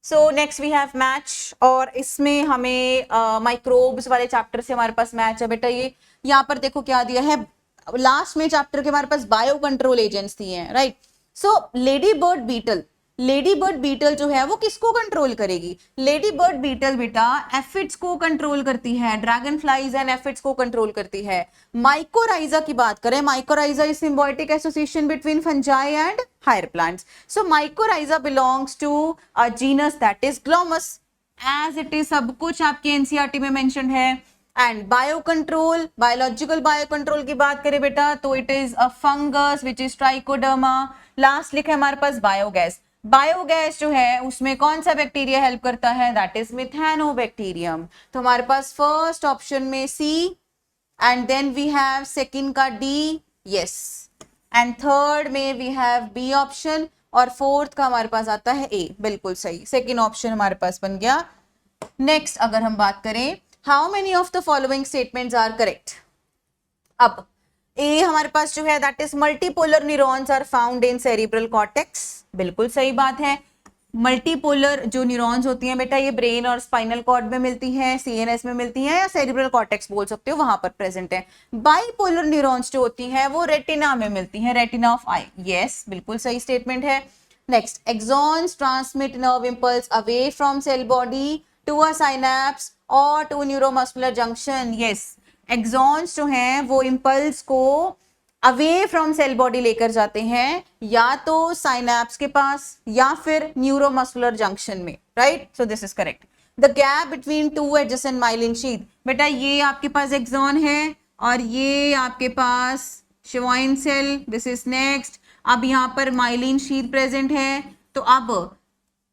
so next we have match, और इसमें हमें माइक्रोब्स वाले चैप्टर से हमारे पास मैच है बेटा। ये यहाँ पर देखो क्या दिया है, लास्ट में चैप्टर के हमारे पास बायो कंट्रोल एजेंट्स दिए हैं, right. So ladybird beetle, ladybird beetle जो है वो किसको कंट्रोल करेगी? लेडी बर्ड बीटल बेटा एफिड्स को कंट्रोल करती है, ड्रैगन फ्लाइज एंड एफिड्स को कंट्रोल करती है। माइकोराइजा की बात करें, mycorrhiza is symbiotic association between fungi and higher plants. So mycorrhiza belongs to a genus that is Glomus, as it is सब कुछ आपके एनसीईआरटी में मेंशन्ड है। And bio control, biological bio control की बात करें बेटा तो it is a fungus which is trichoderma. Last लिखा है हमारे पास बायोगैस। बायोगैस जो है उसमें कौन सा बैक्टीरिया हेल्प करता है, दैट इज मिथेनोबैक्टीरियम। तो हमारे पास फर्स्ट ऑप्शन में C, and then we have second का डी, यस, एंड थर्ड में वी हैव बी ऑप्शन, और फोर्थ का हमारे पास आता है ए, बिल्कुल सही, सेकंड ऑप्शन हमारे पास बन गया। नेक्स्ट अगर हम बात करें, how many of the following statements are correct. अब ए हमारे पास जो है that is multipolar neurons are found in cerebral cortex, बिल्कुल सही बात है। मल्टीपोलर जो न्यूरॉन्स होती हैं बेटा ये ब्रेन और स्पाइनल कॉर्ड में मिलती हैं, सीएनएस में मिलती हैं, या सेरिब्रल कॉर्टेक्स बोल सकते हो, वहां पर प्रेजेंट है। बाइपोलर न्यूरॉन्स जो होती हैं वो रेटिना में मिलती हैं, रेटिना ऑफ आई, यस बिल्कुल सही स्टेटमेंट है। Next, axons transmit nerve impulse away from cell body to a synapse और to neuromuscular junction, yes, axons जो हैं वो इंपल्स को अवे फ्रॉम सेल बॉडी लेकर जाते हैं, या तो साइनैप्स के पास या फिर न्यूरोमस्कुलर जंक्शन में, right, so this is correct. The gap between two adjacent myelin sheath, बेटा ये आपके पास एक्सॉन है और ये आपके पास शिवाइन सेल, दिस इज नेक्स्ट। अब यहाँ पर माइलिन शीथ प्रेजेंट है, तो अब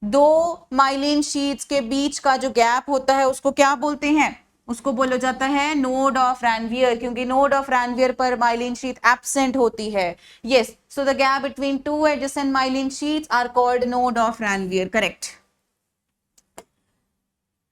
दो माइलिन शीट्स के बीच का जो गैप होता है उसको क्या बोलते हैं, उसको बोला जाता है नोड ऑफ रैनवियर, क्योंकि नोड ऑफ रैनवियर पर माइलिन शीट एब्सेंट होती है, yes, so the gap between two adjacent myelin sheaths are called node of Ranvier, correct.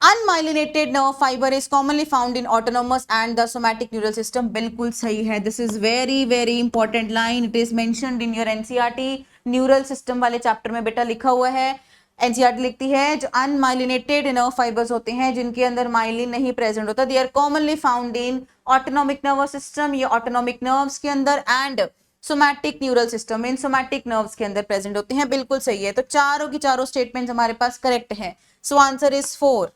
Unmyelinated nerve fibre is commonly found in autonomous and the somatic neural system, बिल्कुल सही है, this is very very important line, it is mentioned in your NCERT, neural system वाले चैप्टर में बेटा लिखा हुआ है। एनसीईआरटी लिखती है जो अनमाइलिनेटेड नर्व फाइबर्स होते हैं जिनके अंदर माइलिन नहीं प्रेजेंट होता, they are commonly found in autonomic nervous system, ये ऑटोनॉमिक नर्व्स के अंदर, and somatic neural system, in somatic nerves के अंदर प्रेजेंट होते हैं, बिल्कुल सही है। तो चारों की चारों स्टेटमेंट्स हमारे पास करेक्ट है, सो आंसर इज 4,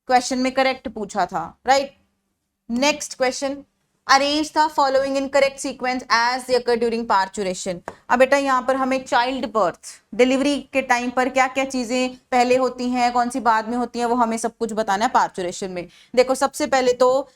क्वेश्चन में करेक्ट पूछा था, right. Next question, arrange the following in correct sequence as they occur during parturition. अब बेटा यहाँ पर हमें चाइल्ड बर्थ, डिलीवरी के टाइम पर क्या क्या चीजें पहले होती हैं, कौन सी बाद में होती हैं, वो हमें सब कुछ बताना है पार्चुरेशन में। देखो सबसे पहले तो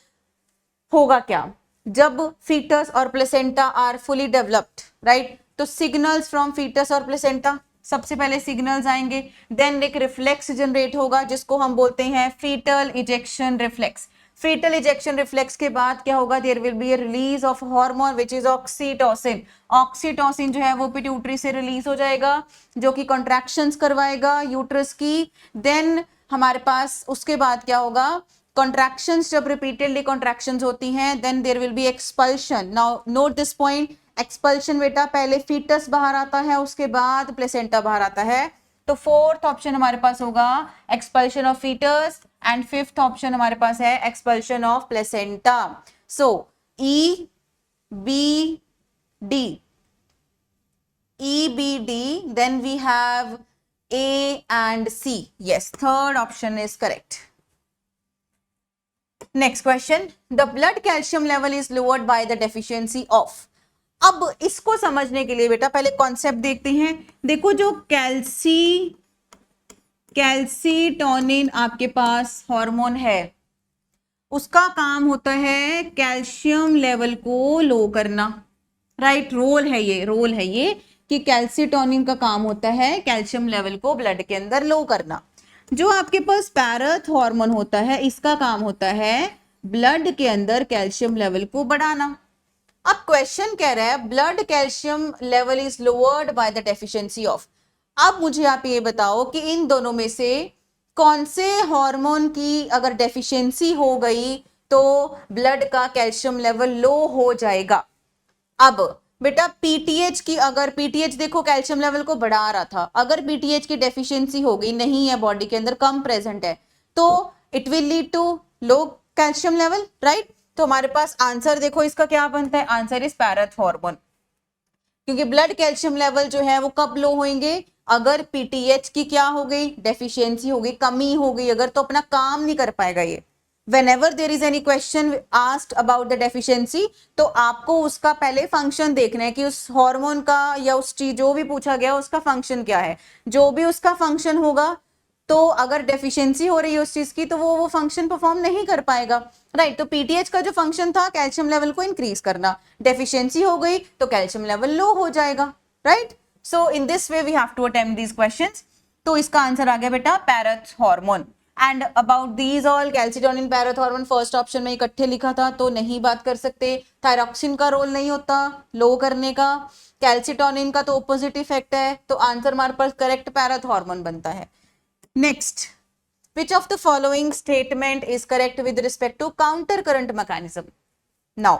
होगा क्या, जब फीटस और placenta are fully developed, right, तो सिग्नल्स फ्रॉम फीटस और प्लेसेंटा, सबसे पहले सिग्नल्स आएंगे, देन एक रिफ्लेक्स जनरेट होगा जिसको हम बोलते हैं foetal ejection reflex. Foetal ejection reflex के बाद क्या होगा, there will be a release of hormone which is oxytocin, oxytocin जो है वो पिट्यूटरी से रिलीज हो जाएगा जो कि कॉन्ट्रैक्शंस करवाएगा यूट्रस की। देन हमारे पास उसके बाद क्या होगा, कॉन्ट्रैक्शंस जब रिपीटेडली कॉन्ट्रैक्शंस होती हैं, then there will be expulsion. Now note this point, expulsion बेटा पहले फीटस बाहर आता है उसके बाद प्लेसेंटा बाहर आता है, तो फोर्थ ऑप्शन हमारे पास होगा expulsion of foetus, and fifth option हमारे पास है expulsion of placenta. So E B D, then we have A and C, yes, third option is correct. Next question, the blood calcium level is lowered by the deficiency of। अब इसको समझने के लिए बेटा पहले कॉन्सेप्ट देखते हैं। देखो जो कैल्सीटोनिन आपके पास हार्मोन है, उसका काम होता है कैल्शियम लेवल को लो करना, राइट, रोल है ये कि कैल्सीटोनिन का काम होता है कैल्शियम लेवल को ब्लड के अंदर लो करना। जो आपके पास पैराथ हार्मोन होता है इसका काम होता है ब्लड के अंदर कैल्शियम लेवल को बढ़ाना। अब क्वेश्चन कह रहा है blood calcium level is lowered by the deficiency of. अब मुझे आप ये बताओ कि इन दोनों में से कौन से हार्मोन की अगर डेफिशिएंसी हो गई तो ब्लड का कैल्शियम लेवल लो हो जाएगा। अब बेटा पीटीएच की, अगर पीटीएच देखो कैल्शियम लेवल को बढ़ा रहा था, अगर पीटीएच की डेफिशिएंसी हो गई, नहीं है बॉडी के अंदर, कम प्रेजेंट है, तो it will lead to low calcium level, right. तो हमारे पास आंसर देखो इसका क्या बनता है, आंसर इज पैराथ हार्मोन, क्योंकि ब्लड कैल्शियम लेवल जो है वो कब लो होंगे, अगर पीटीएच की क्या हो गई, डेफिशिएंसी हो गई, कमी हो गई अगर, तो अपना काम नहीं कर पाएगा ये। whenever there is any question asked about the deficiency, तो आपको उसका पहले फंक्शन देखना है कि उस हार्मोन का या उस चीज जो भी पूछा गया उसका फंक्शन क्या है। जो भी उसका फंक्शन होगा, तो अगर डेफिशिएंसी हो रही है उस चीज की तो वो फंक्शन परफॉर्म नहीं कर पाएगा, राइट। तो पीटीएच का जो फंक्शन था कैल्शियम लेवल को इंक्रीज करना, डेफिशिएंसी हो गई तो कैल्शियम लेवल लो हो जाएगा, right. So in this way we have to attempt these questions. तो इसका आंसर आ गया बेटा parathormone. And about these all calcitonin parathormone first option में इकट्ठे लिखा था तो नहीं बात कर सकते। थायरॉक्सिन का रोल नहीं होता लो करने का, कैल्सिटोनिन का तो ऑपोजिट इफेक्ट है, तो आंसर हमारे पास करेक्ट पैराथॉर्मोन बनता है। Next, which of the following statement is correct with respect to counter current mechanism? Now,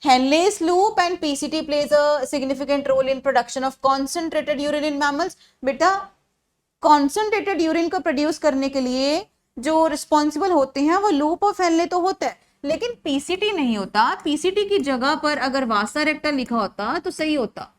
Henle's loop and PCT plays a significant role in production of concentrated urine in mammals. बेटा concentrated urine को प्रोड्यूस करने के लिए जो रिस्पॉन्सिबल होते हैं वो लूप ऑफ हेनले तो होता है, लेकिन पीसीटी नहीं होता। पीसीटी की जगह पर अगर वासा रेक्टा लिखा होता तो सही होता।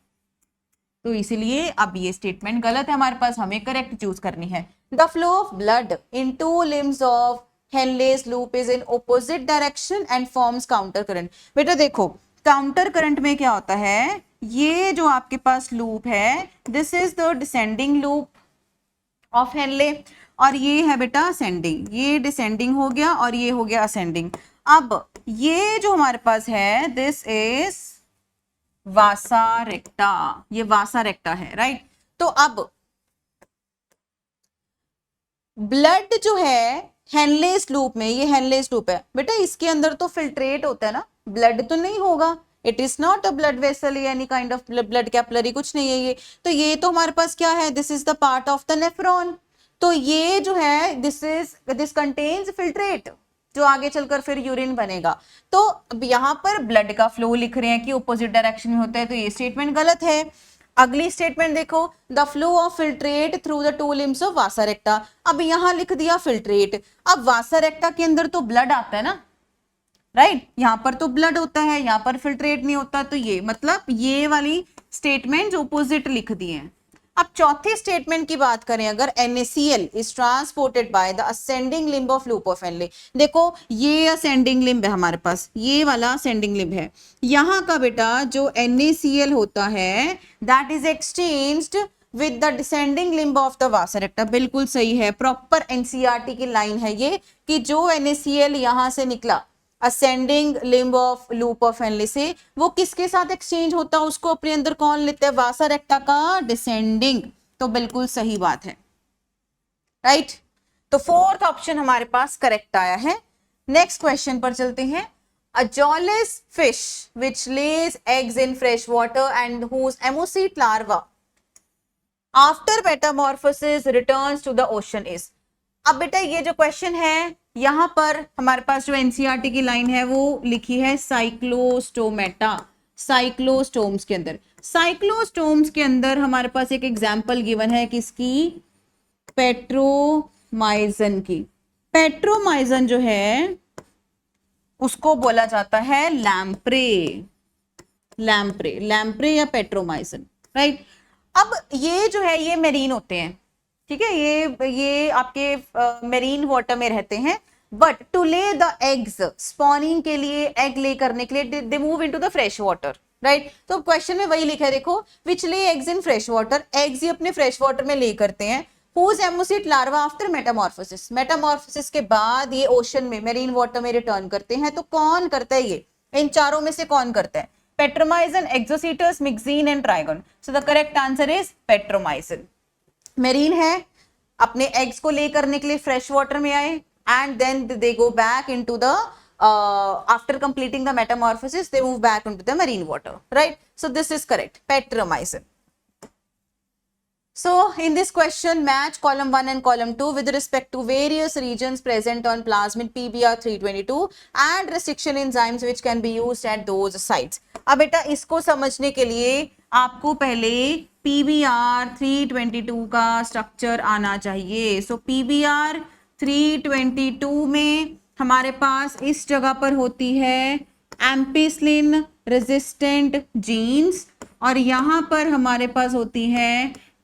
तो इसीलिए अब ये स्टेटमेंट गलत है हमारे पास, हमें करेक्ट चूज करनी है। The flow of blood in to limbs of Henle's loop is in opposite direction and forms counter current. बेटा देखो काउंटर करंट में क्या होता है, ये जो आपके पास लूप है this is the descending loop of Henley और ये है बेटा असेंडिंग, ये डिसेंडिंग हो गया और ये हो गया असेंडिंग। अब ये जो हमारे पास है दिस इज वासा रेक्टा, ये वासा रेक्टा है राइट। तो अब ब्लड जो है हेनलेस लूप में, ये हेनलेस लूप है बेटा, इसके अंदर तो फिल्ट्रेट होता है ना, ब्लड तो नहीं होगा, it is not a blood vessel, any kind of blood capillary कुछ नहीं है ये। तो ये तो हमारे पास क्या है, this is the part of the nephron. तो ये जो है दिस कंटेन्स फिल्ट्रेट जो आगे चलकर फिर यूरिन बनेगा। तो अब यहाँ पर ब्लड का फ्लो लिख रहे हैं कि ऑपोजिट डायरेक्शन में होता है, तो ये स्टेटमेंट गलत है। अगली स्टेटमेंट देखो, the flow of filtrate through the two limbs of वासा रेक्टा। अब यहाँ लिख दिया फिल्ट्रेट, अब वासा रेक्टा के अंदर तो ब्लड आता है ना राइट, यहाँ पर तो ब्लड होता है, यहाँ पर फिल्ट्रेट नहीं होता, तो ये मतलब ये वाली स्टेटमेंट ऑपोजिट लिख दिए हैं। अब चौथी स्टेटमेंट की बात करें अगर, NaCl is transported by the ascending limb of loop of Henley. देखो ये असेंडिंग लिम्ब है हमारे पास, ये वाला असेंडिंग लिम्ब है, यहाँ का बेटा जो NaCl होता है that is exchanged with the descending limb of the वासा रेक्टा। बिल्कुल सही है, प्रॉपर NCERT की लाइन है ये कि जो NaCl यहाँ से निकला ascending limb of loop of Henley से, वो किसके साथ एक्सचेंज होता है, उसको अपने अंदर कौन लेता है, वासा रेक्टा का डिसेंडिंग। तो बिल्कुल सही बात है राइट। तो फोर्थ ऑप्शन हमारे पास करेक्ट आया है। नेक्स्ट क्वेश्चन पर चलते हैं। A jawless fish which lays eggs in fresh water and whose ammoset larva after metamorphosis returns to the ocean is। अब बेटा ये जो क्वेश्चन है यहां पर हमारे पास जो एनसीईआरटी की लाइन है वो लिखी है साइक्लोस्टोमेटा, साइक्लोस्टोम्स के अंदर। साइक्लोस्टोम्स के अंदर हमारे पास एक एग्जांपल गिवन है किसकी, पेट्रोमाइजन की। पेट्रोमाइजन जो है उसको बोला जाता है लैम्प्रे, लैम्प्रे, लैम्प्रे या पेट्रोमाइजन राइट। अब ये जो है ये मेरीन होते हैं, ठीक है, ये आपके मेरीन वाटर में रहते हैं, but to lay the eggs, spawning के लिए, एग ले करने के लिए they move into the fresh water right. तो क्वेश्चन में वही लिखा है देखो, which lay eggs in fresh water, eggs ही अपने फ्रेश वाटर में ले करते हैं। whose ammoset larva after Metamorphosis, Metamorphosis के बाद ये ओशन में मेरीन वाटर में रिटर्न करते हैं। तो कौन करता है ये, इन चारों में से कौन करता है, Petromyzon, Exocoetus, Myxine and Trygon. So the correct answer is Petromyzon. Marine है, अपने एग्स को ले करने के लिए फ्रेश वाटर में आए and then they go back into the after completing the metamorphosis they move back into the marine water right. So this is correct, Petromyzon. So in this question match column 1 and column 2 with respect to various regions present on plasmid PBr 322 and restriction enzymes which can be used at those sites। अब बेटा इसको समझने के लिए आपको पहले PBr 322 का स्ट्रक्चर आना चाहिए। सो PBr 322 में हमारे पास इस जगह पर होती है एम्पिसिलिन रेजिस्टेंट जीन्स और यहाँ पर हमारे पास होती है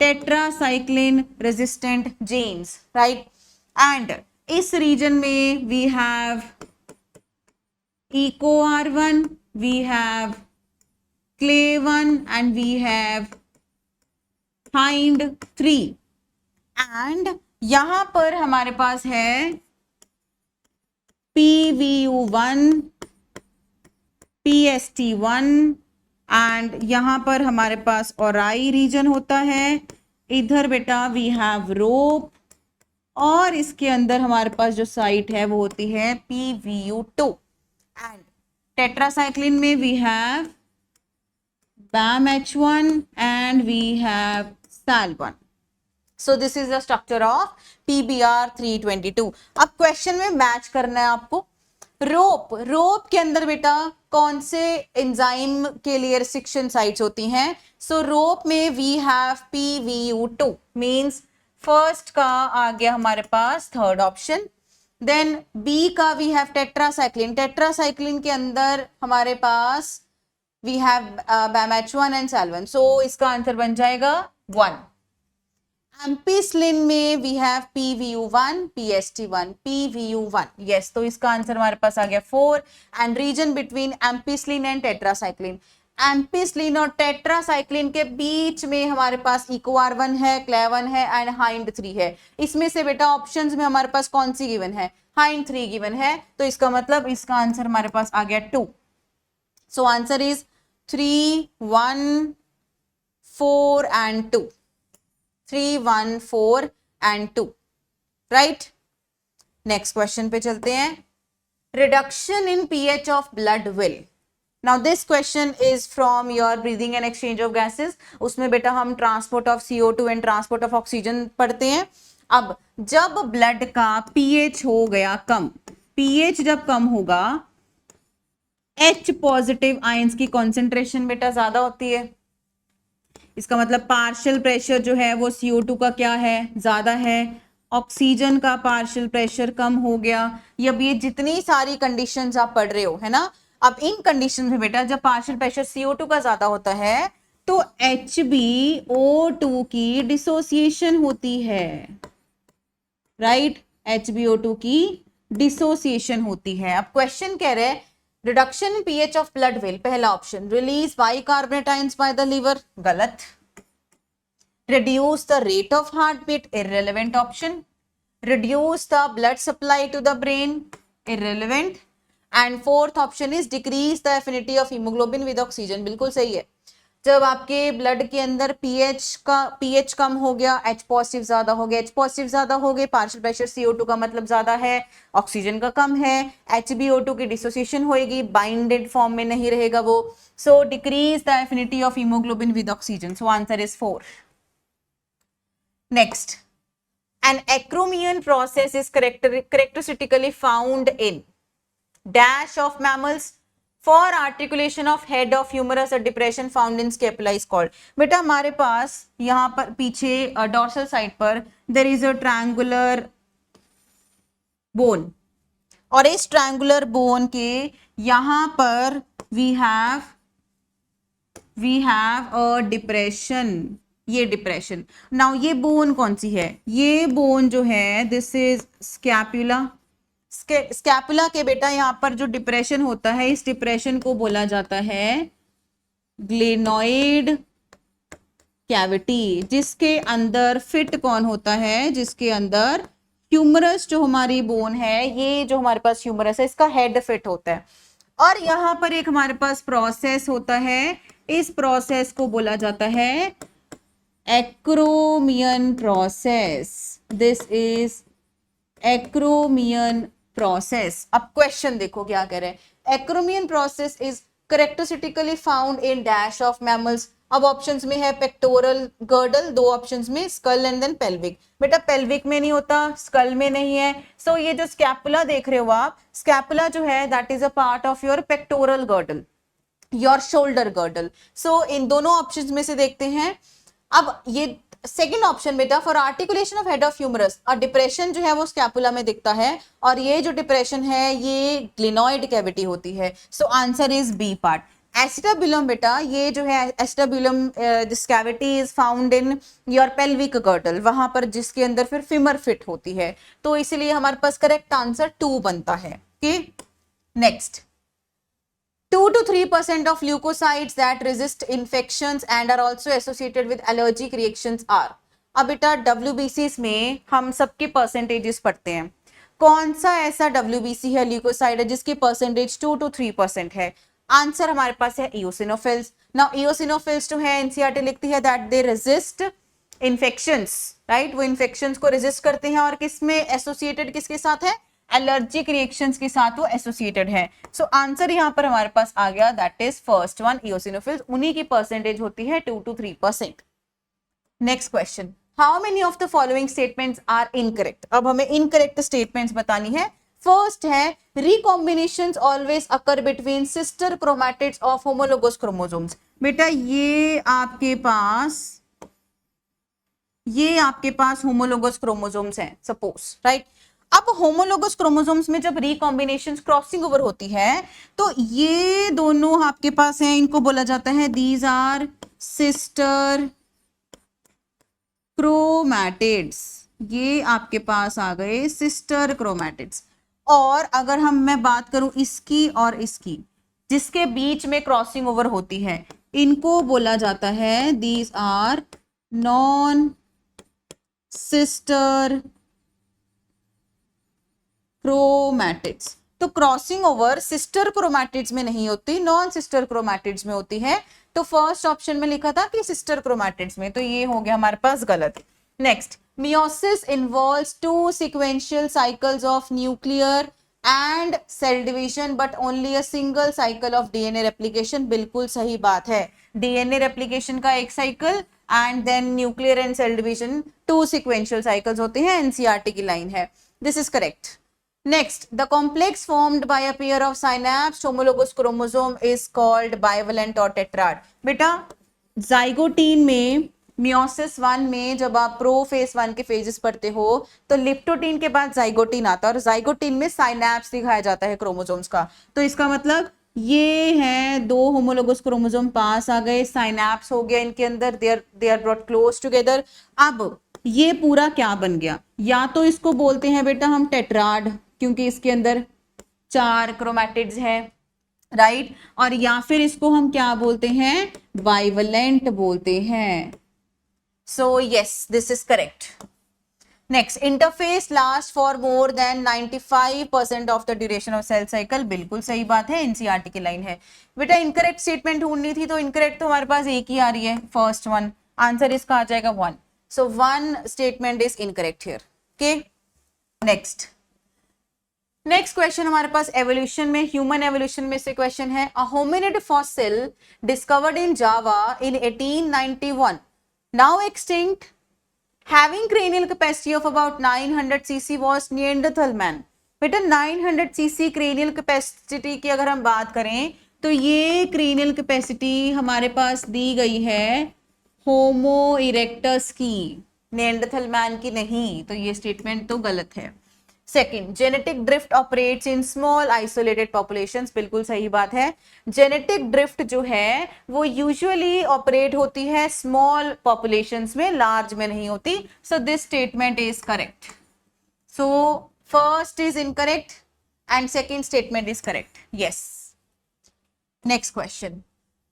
tetracycline resistant genes right. And इस रीजन में we have EcoR1, we have Clay1 and we have Hind3 and यहां पर हमारे पास है PVU1, PST1 एंड यहाँ पर हमारे पास ओराई रीजन होता है, इधर बेटा वी हैव रोप, और इसके अंदर हमारे पास जो साइट है वो होती है PVU2। एंड टेट्रासाइक्लिन में we have BAMH1 and we have SAL1. So this is the structure of PBr 322। अब क्वेश्चन में मैच करना है आपको। रोप के अंदर बेटा कौन से एंजाइम के लिए रिस्ट्रिक्शन साइट्स होती हैं? सो रोप में we have PVU2, means first का आ गया हमारे पास थर्ड ऑप्शन। देन बी का वी हैव टेट्रासाइक्लिन के अंदर हमारे पास we have BAMH1 and SAL1, so इसका आंसर बन जाएगा 1। एम्पिसिलिन में we have PVU1, PST1, PVU1, yes, तो इसका आंसर हमारे पास आ गया 4। And region between ampicillin and tetracycline, ampicillin और टेट्रासाइक्लिन के बीच में हमारे पास इकोआर1 है, क्लेवन है एंड हाइंड3 है। इसमें से बेटा ऑप्शंस में हमारे पास कौन सी गिवन है? हाइंड3 गिवन है, तो इसका मतलब इसका आंसर हमारे पास आ गया 2। So answer is 3, 1, 4 and 2. 3, 1, 4 and 2. Right? Next question पे चलते हैं। Reduction in pH of blood will. Now this question is from your breathing and exchange of gases. उसमें बेटा हम transport of CO2 and transport of oxygen पढ़ते हैं। अब जब blood का pH हो गया कम, pH जब कम होगा, H पॉजिटिव आयंस की कॉन्सेंट्रेशन बेटा ज्यादा होती है। इसका मतलब पार्शियल प्रेशर जो है वो CO2 का क्या है? ज्यादा है। ऑक्सीजन का पार्शियल प्रेशर कम हो गया। अब ये जितनी सारी कंडीशंस आप पढ़ रहे हो है ना, अब इन कंडीशन में बेटा जब पार्शियल प्रेशर CO2 का ज्यादा होता है तो HbO2 की डिसोसिएशन होती है, राइट? HbO2 की डिसोसिएशन होती है। अब क्वेश्चन कह रहे हैं reduction in pH of blood will, पहला option release bicarbonate ions by the liver, गलत। Reduce the rate of heartbeat, irrelevant option. Reduce the blood supply to the brain, irrelevant. And fourth option is decrease the affinity of haemoglobin with oxygen, बिल्कुल सही है। जब आपके ब्लड के अंदर पीएच कम हो गया, H पॉजिटिव ज्यादा हो गया, H पॉजिटिव ज्यादा हो गए, पार्शियल प्रेशर CO2 का मतलब ज्यादा है, ऑक्सीजन का कम है, HbO2 की डिसोसिएशन होएगी, बाइंडेड फॉर्म में नहीं रहेगा वो, so decrease the affinity of haemoglobin with oxygen, so answer is 4। Next, an acromion process is characteristically found in dash of mammals. For articulation of head of humerus, a depression found in scapula is called. बेटा हमारे पास यहाँ पर पीछे डॉर्सल साइड पर there is a triangular bone, और इस triangular bone के यहाँ पर we have a depression, ये डिप्रेशन। नाउ ये बोन कौन सी है? ये बोन जो है दिस इज स्कैपुला। स्कैपुला के बेटा यहाँ पर जो डिप्रेशन होता है, इस डिप्रेशन को बोला जाता है ग्लेनोइड कैविटी, जिसके अंदर फिट कौन होता है? जिसके अंदर ह्यूमरस जो हमारी बोन है, ये जो हमारे पास ह्यूमरस है इसका हेड फिट होता है। और यहाँ पर एक हमारे पास प्रोसेस होता है, इस प्रोसेस को बोला जाता है acromion process. This is acromion process. अब क्वेश्चन देखो क्या कह रहे हैं। Acromion process is characteristically found in dash of mammals. अब ऑप्शंस में है पेक्टोरल गर्डल, दो ऑप्शंस में स्कल एंड देन पेल्विक। बेटा पेल्विक में नहीं होता, स्कल में नहीं है। सो ये जो स्कैपुला देख रहे हो आप, स्कैपुला जो है that is a part of your pectoral girdle, your shoulder girdle. So इन दोनों ऑप्शंस में से देखते हैं। अब ये सेकेंड ऑप्शन बेटा for articulation of head of humerus, और डिप्रेशन जो है वो स्कैपुला में दिखता है, और ये जो डिप्रेशन है ये ग्लिनोइड कैविटी होती है। So answer is B part. Acetabulum बेटा, ये जो है acetabulum, this cavity is found in your pelvic girdle, वहां पर जिसके अंदर फिर फीमर फिट होती है, तो इसलिए हमारे पास करेक्ट आंसर 2 बनता है। Okay, next, 2 to 3% of leukocytes that resist infections and are also associated with allergic reactions are. अब बेटा WBCs में हम सबके परसेंटेजेस पढ़ते हैं। कौन सा ऐसा WBC है ल्यूकोसाइट है जिसकी परसेंटेज 2 to 3% है? आंसर हमारे पास है eosinophils. Now eosinophils जो है एनसीईआरटी लिखती है that they resist infections, right? वो infections को resist करते हैं और किसमें associated किसके साथ है? एलर्जिक रिएक्शंस के साथ वो एसोसिएटेड है. सो आंसर यहाँ पर हमारे पास आ गया, that is first one eosinophils. उन्हीं की परसेंटेज होती है 2 to 3%. Next question, how many of the following statements are incorrect. अब हमें इनकरेक्ट स्टेटमेंट्स बतानी है. फर्स्ट है recombinations always occur between sister chromatids of homologous chromosomes. बेटा ये आपके पास होमोलोगस क्रोमोसोम्स हैं सपोज, राइट. अब होमोलोगस क्रोमोसोम्स में जब रिकॉम्बिनेशंस क्रॉसिंग ओवर होती है तो ये दोनों आपके पास हैं, इनको बोला जाता है दीज आर सिस्टर क्रोमैटिड्स. ये आपके पास आ गए सिस्टर क्रोमैटिड्स. और अगर मैं बात करूं इसकी और इसकी, जिसके बीच में क्रॉसिंग ओवर होती है, इनको बोला जाता है these are non sister chromatids. तो क्रॉसिंग ओवर सिस्टर क्रोमैटिड्स में नहीं होती, नॉन सिस्टर क्रोमैटिड्स में होती है. तो फर्स्ट ऑप्शन में लिखा था कि सिस्टर क्रोमैटिड्स में, तो ये हो गया हमारे पास गलत. Next, meiosis involves 2 sequential cycles of nuclear and cell division but only a single cycle of DNA replication. बिल्कुल सही बात है. DNA replication का एक cycle and then nuclear and cell division 2 sequential cycles होते हैं. NCERT की लाइन है. This is correct. Next, the complex formed by a pair of synapsed homologous chromosome is called bivalent or tetrad. बेटा जाइगोटीन में मियोसिस 1 में जब आप प्रो फेज 1 के फेजेस पढ़ते हो तो लिप्टोटीन के बाद जाइगोटीन आता है और जाइगोटीन में साइनैप्स दिखाया जाता है क्रोमोसोम्स का. तो इसका मतलब ये है 2 होमोलोगस क्रोमोसोम पास आ गए, साइनैप्स हो गया इनके अंदर, they are brought close together. अब ये पूरा क्या बन गया, या तो इसको बोलते हैं बेटा हम टेट्राड क्योंकि इसके अंदर 4 क्रोमैटिड्स है, राइट. और या फिर इसको हम क्या बोलते हैं, बाइवलेंट बोलते हैं. So yes, this is correct. Next, interphase lasts for more than 95% of the duration of cell cycle. बिल्कुल सही बात है, एनसीईआरटी की लाइन है. बेटा इनकरेक्ट स्टेटमेंट ढूंढनी थी तो इनकरेक्ट तो हमारे पास एक ही आ रही है, फर्स्ट वन. आंसर इसका आ जाएगा 1. So 1 statement is incorrect here. Okay. Next question हमारे पास एवोल्यूशन में, ह्यूमन एवोल्यूशन में से क्वेश्चन है. A hominid fossil discovered in Java in 1891 now extinct having cranial capacity of about 900 cc was Neanderthal man. बेटा 900 cc cranial capacity की अगर हम बात करें तो ये cranial capacity हमारे पास दी गई है होमो इरेक्टस की, Neanderthal man की नहीं. तो ये स्टेटमेंट तो गलत है. Second, genetic drift operates in small isolated populations. बिल्कुल सही बात है. जेनेटिक ड्रिफ्ट जो है वो यूजुअली ऑपरेट होती है स्मॉल पॉपुलेशंस में, लार्ज में नहीं होती. So this statement is correct. So first is incorrect and second statement is correct. Yes. Next question,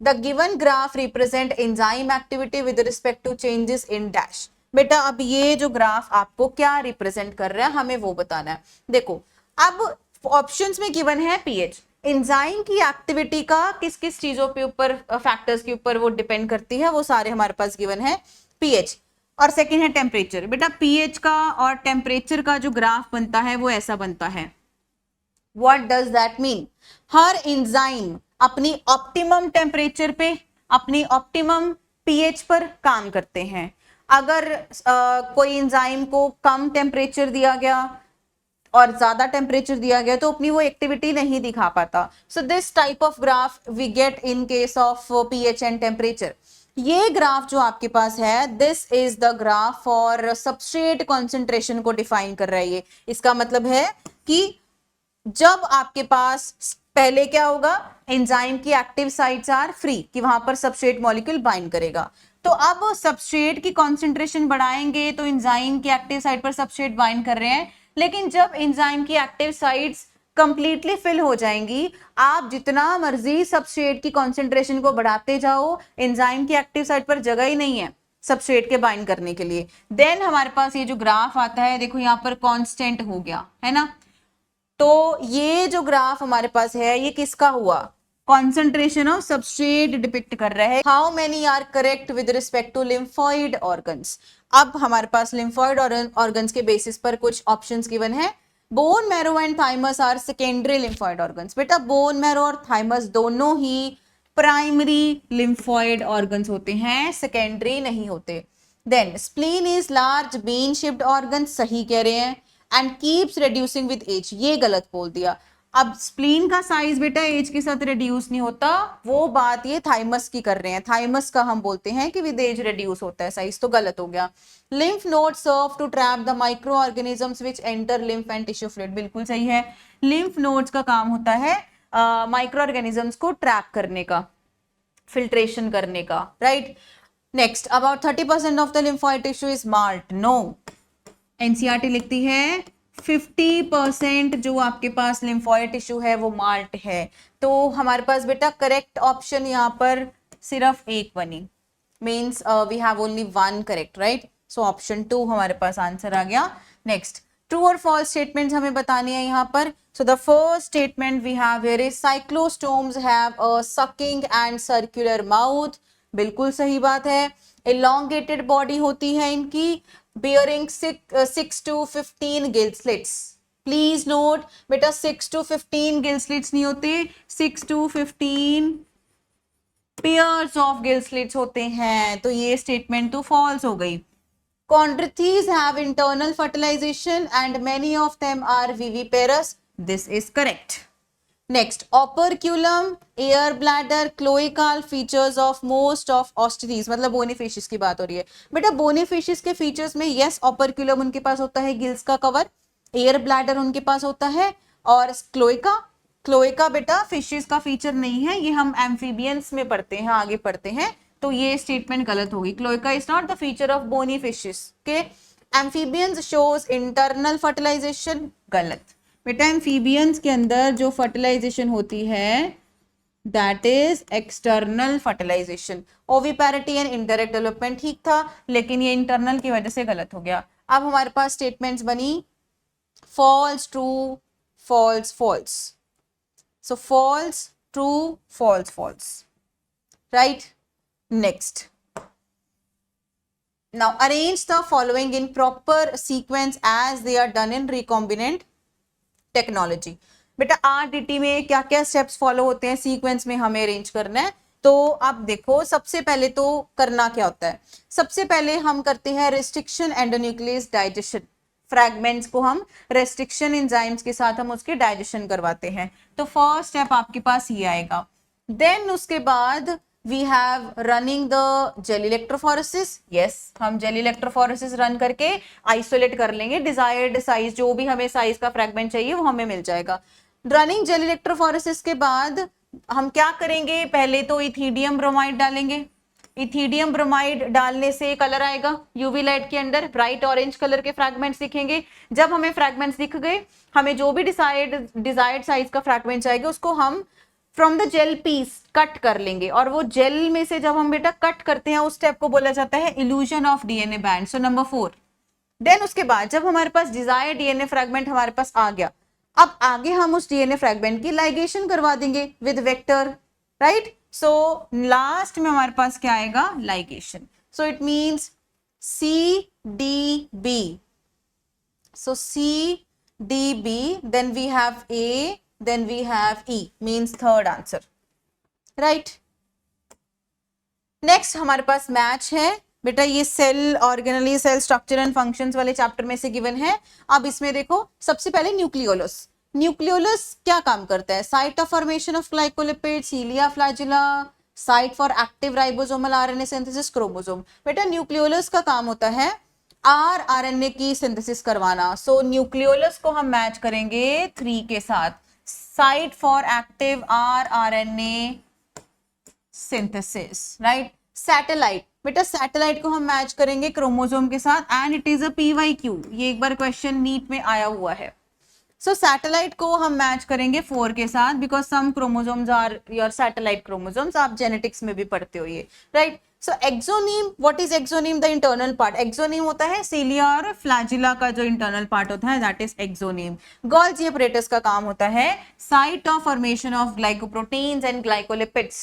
the given graph represent enzyme activity with respect to changes in dash. बेटा अब ये जो ग्राफ आपको क्या रिप्रेजेंट कर रहा है हमें वो बताना है. देखो अब ऑप्शंस में गिवन है पीएच. एंजाइम की एक्टिविटी का किस किस चीजों के ऊपर, फैक्टर्स के ऊपर वो डिपेंड करती है, वो सारे हमारे पास गिवन है. पीएच और सेकंड है टेम्परेचर. बेटा पीएच का और टेम्परेचर का जो ग्राफ बनता है वो ऐसा बनता है. What does that mean? Her enzyme अपनी ऑप्टिमम टेम्परेचर पे, अपनी ऑप्टिमम पीएच पर काम करते हैं. अगर कोई एंजाइम को कम टेम्परेचर दिया गया और ज्यादा टेम्परेचर दिया गया तो अपनी वो एक्टिविटी नहीं दिखा पाता. So this type of graph we get in case of pH and temperature. ये ग्राफ जो आपके पास है, this is the graph for substrate concentration को डिफाइन कर रहा है. ये इसका मतलब है कि जब आपके पास पहले क्या होगा, एंजाइम की एक्टिव साइट्स आर फ्री, कि वहां पर सबस्ट्रेट मॉलिक्यूल बाइंड करेगा. तो अब सबस्ट्रेट की कॉन्सेंट्रेशन बढ़ाएंगे तो एंजाइम की एक्टिव साइट पर सबस्ट्रेट बाइंड कर रहे हैं. लेकिन जब एंजाइम की एक्टिव साइट्स कंप्लीटली फिल हो जाएंगी, आप जितना मर्जी सबस्ट्रेट की कॉन्सेंट्रेशन को बढ़ाते जाओ, एंजाइम की एक्टिव साइट पर जगह ही नहीं है सबस्ट्रेट के बाइंड करने के लिए. देन हमारे पास ये जो ग्राफ आता है, देखो यहाँ पर कांस्टेंट हो गया है ना. तो ये जो ग्राफ हमारे पास है ये किसका हुआ, कॉन्सेंट्रेशन ऑफ सबस्ट्रेट डिपिक्ट कर रहा है। How many are correct with respect to lymphoid organs. अब हमारे पास लिम्फोइड ऑर्गन्स के बेसिस पर कुछ ऑप्शंस गिवन है। Bone marrow and thymus are secondary lymphoid organs. बेटा बोन मैरो और थाइमस दोनों ही प्राइमरी लिम्फोइड ऑर्गन्स होते हैं, सेकेंडरी नहीं होते। Then spleen is large bean shaped organ, सही कह रहे हैं। And keeps reducing with age, ये गलत बोल दिया। अब स्प्लीन का साइज बेटा एज के साथ रिड्यूस नहीं होता, वो बात ये थाइमस की कर रहे हैं। थाइमस का हम बोलते हैं कि विद एज रिड्यूस होता है साइज, तो गलत हो गया। Lymph node serve to trap the micro organisms which enter lymph and tissue fluid, बिल्कुल सही है। लिम्फ नोड्स का काम होता है माइक्रो ऑर्गेनिजम्स को ट्रैप करने का, फिल्ट्रेशन करने का, right. Next, about 30% of the lymphoid tissue is MALT, no. NCERT लिखती है 50% जो आपके पास लिम्फोइड टिश्यू है वो माल्ट है। तो हमारे पास बेटा करेक्ट ऑप्शन यहाँ पर सिर्फ एक बनी, means we have only one correct, right. So option 2 हमारे पास आंसर आ गया। नेक्स्ट, ट्रू और फॉल्स स्टेटमेंट्स हमें बतानी है यहाँ पर। So the first statement we have here is cyclostomes have a sucking and circular mouth, बिल्कुल सही बात है। एलोंगेटेड बॉडी होती है इनकी, bearing 6 to 15 gill slits. Please note बेटा 6 to 15 gill slits नहीं होते, 6 to 15 pairs of gill slits होते हैं। तो ये स्टेटमेंट तो फॉल्स हो गई। Chondrichthyes have internal fertilization and many of them are viviparous. This is correct. Next, operculum, air bladder, cloacal features of most of osteichthyes, मतलब बोनीफिशेस की बात हो रही है। बेटा बोनीफिशेस के फीचर्स में यस operculum उनके पास होता है गिल्स का कवर, एयर ब्लैडर उनके पास होता है, और क्लोएका बेटा फिशेस का फीचर नहीं है, ये हम एम्फीबियंस में पढ़ते हैं, आगे पढ़ते हैं, तो ये स्टेटमेंट गलत होगी। Cloaca is not the feature of bony fishes के। एम्फीबियंस शोज इंटरनल फर्टिलाइजेशन, गलत। बेटा एम्फीबियंस के अंदर जो फर्टिलाइजेशन होती है that is external fertilisation. Oviparity and indirect development ठीक था, लेकिन ये इंटरनल की वजह से गलत हो गया। अब हमारे पास स्टेटमेंट्स बनी false, true, false, false. So false, true, false, false, right. Next, now arrange the following in proper sequence as they are done in recombinant technology. बेटा आरडीटी में क्या क्या स्टेप्स फॉलो होते हैं, सीक्वेंस में हमें अरेंज करना है। तो आप देखो सबसे पहले तो करना क्या होता है, सबसे पहले हम करते हैं रेस्ट्रिक्शन एंडोन्यूक्लियस डाइजेशन। फ्रैगमेंट्स को हम रेस्ट्रिक्शन एंजाइम्स के साथ हम उसके डाइजेशन करवाते हैं। तो फर्स्ट स्टेप आपके पास ये आएगा। देन उसके बाद we have running the gel electrophoresis. Yes, हम जेल इलेक्ट्रोफोरेसिस रन करके आइसोलेट कर लेंगे, डिजायर्ड साइज जो भी हमें साइज का फ्रैगमेंट चाहिए वो हमें मिल जाएगा। रनिंग जेल इलेक्ट्रोफोरेसिस के बाद हम क्या करेंगे, पहले तो इथीडियम ब्रोमाइड डालेंगे। इथीडियम ब्रोमाइड डालने से कलर आएगा यूवी लाइट के अंदर, ब्राइट ऑरेंज कलर के फ्रैगमेंट्स दिखेंगे। जब हमें फ्रैगमेंट्स दिख गए, हमें जो भी डिजायर्ड साइज का फ्रैगमेंट चाहिए उसको हम from the gel piece cut कर लेंगे, और वो जेल में से जब हम बेटा कट करते हैं उस स्टेप को बोला जाता है elution of DNA band. So number 4। Then उसके बाद जब हमारे पास डिजायर्ड डीएनए फ्रैगमेंट हमारे पास आ गया, अब आगे हम उस डीएनए फ्रैगमेंट की लाइगेशन करवा देंगे with vector, right. So last में हमारे पास क्या आएगा, ligation. So it means CDB। So CDB, then we have A, then we have E, means third answer, right। Next हमारे पास मैच है बेटा, ये cell organelle cell structure and functions वाले चैप्टर में से गिवन है। अब इसमें देखो सबसे पहले न्यूक्लियोलस। न्यूक्लियोलस क्या काम करता है, site of formation of glycolipid, cilia flagella, site for active ribosomal RNA synthesis, chromosome. बेटा न्यूक्लियोलस का काम होता है आरएनए की सिंथेसिस करवाना। सो न्यूक्लियोलस को हम मैच करेंगे 3 के साथ, site for active RNA synthesis, right. Satellite, बेटा सैटेलाइट को हम मैच करेंगे क्रोमोसोम के साथ, and it is a PYQ। ये एक बार क्वेश्चन नीट में आया हुआ है। सो सैटेलाइट को हम मैच करेंगे 4 के साथ, because some chromosomes are your satellite chromosomes, आप जेनेटिक्स में भी पढ़ते हो ये, right. So axoneme, what is axoneme? The internal part. Axoneme होता है सीलिया और फ्लैजिला का जो इंटरनल पार्ट होता है, that is axoneme. Golgi apparatus का काम होता है site of formation of glycoproteins and glycolipids,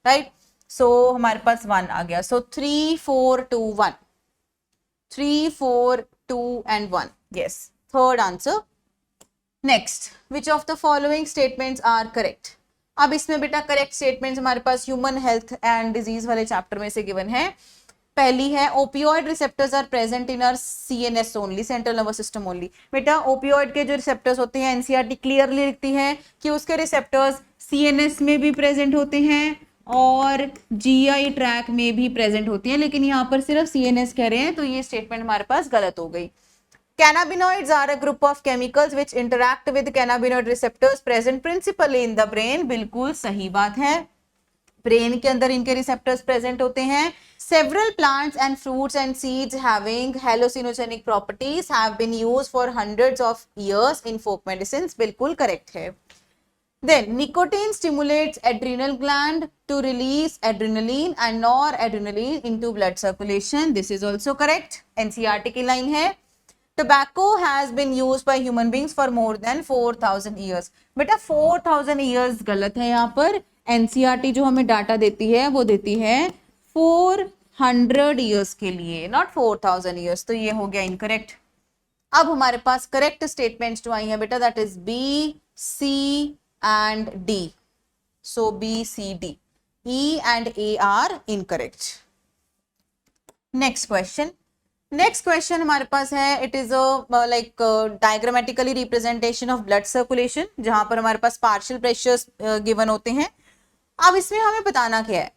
right. So हमारे पास 1 आ गया. सो 3 4 2 1, 3 4 2 and 1. yes, third answer. next, which of the following statements are correct? अब इसमें बेटा करेक्ट स्टेटमेंट्स हमारे पास ह्यूमन हेल्थ एंड डिजीज वाले चैप्टर में से गिवन है. पहली है opioid receptors are present in our CNS only, central nervous system only. बेटा ओपियोइड के जो रिसेप्टर्स होते हैं एनसीईआरटी क्लियरली लिखती है कि उसके रिसेप्टर्स सीएनएस में भी प्रेजेंट होते हैं और जीआई ट्रैक में भी प्रेजेंट होती हैं, लेकिन यहाँ पर सिर्फ सीएनएस कह रहे हैं, तो ये स्टेटमेंट हमारे पास गलत हो गई. Cannabinoids are a group of chemicals which interact with cannabinoid receptors present principally in the brain. बिल्कुल सही बात है, ब्रेन के अंदर इनके रिसेप्टर्स प्रेजेंट होते हैं. Several plants and fruits and seeds having hallucinogenic properties have been used for hundreds of years in folk medicines. बिल्कुल करेक्ट है. Then nicotine stimulates adrenal gland to release adrenaline and noradrenaline into blood circulation. This is also correct. NCERT की लाइन है. Tobacco has been used by human beings for more than 4,000 years. बेटा 4,000 years गलत है यहाँ पर. NCERT जो हमें डाटा देती है वो देती है 400 years के लिए, not 4,000 years. तो ये हो गया इनकरेक्ट. अब हमारे पास करेक्ट स्टेटमेंट्स जो आई हैं बेटा, that is B, C and D. So B, C, D. E and A are incorrect. Next question. Next question हमारे पास है, it is like diagrammatically representation of blood circulation, जहां पर हमारे पास पार्शियल प्रेशर्स गिवन होते हैं. अब इसमें हमें बताना क्या है.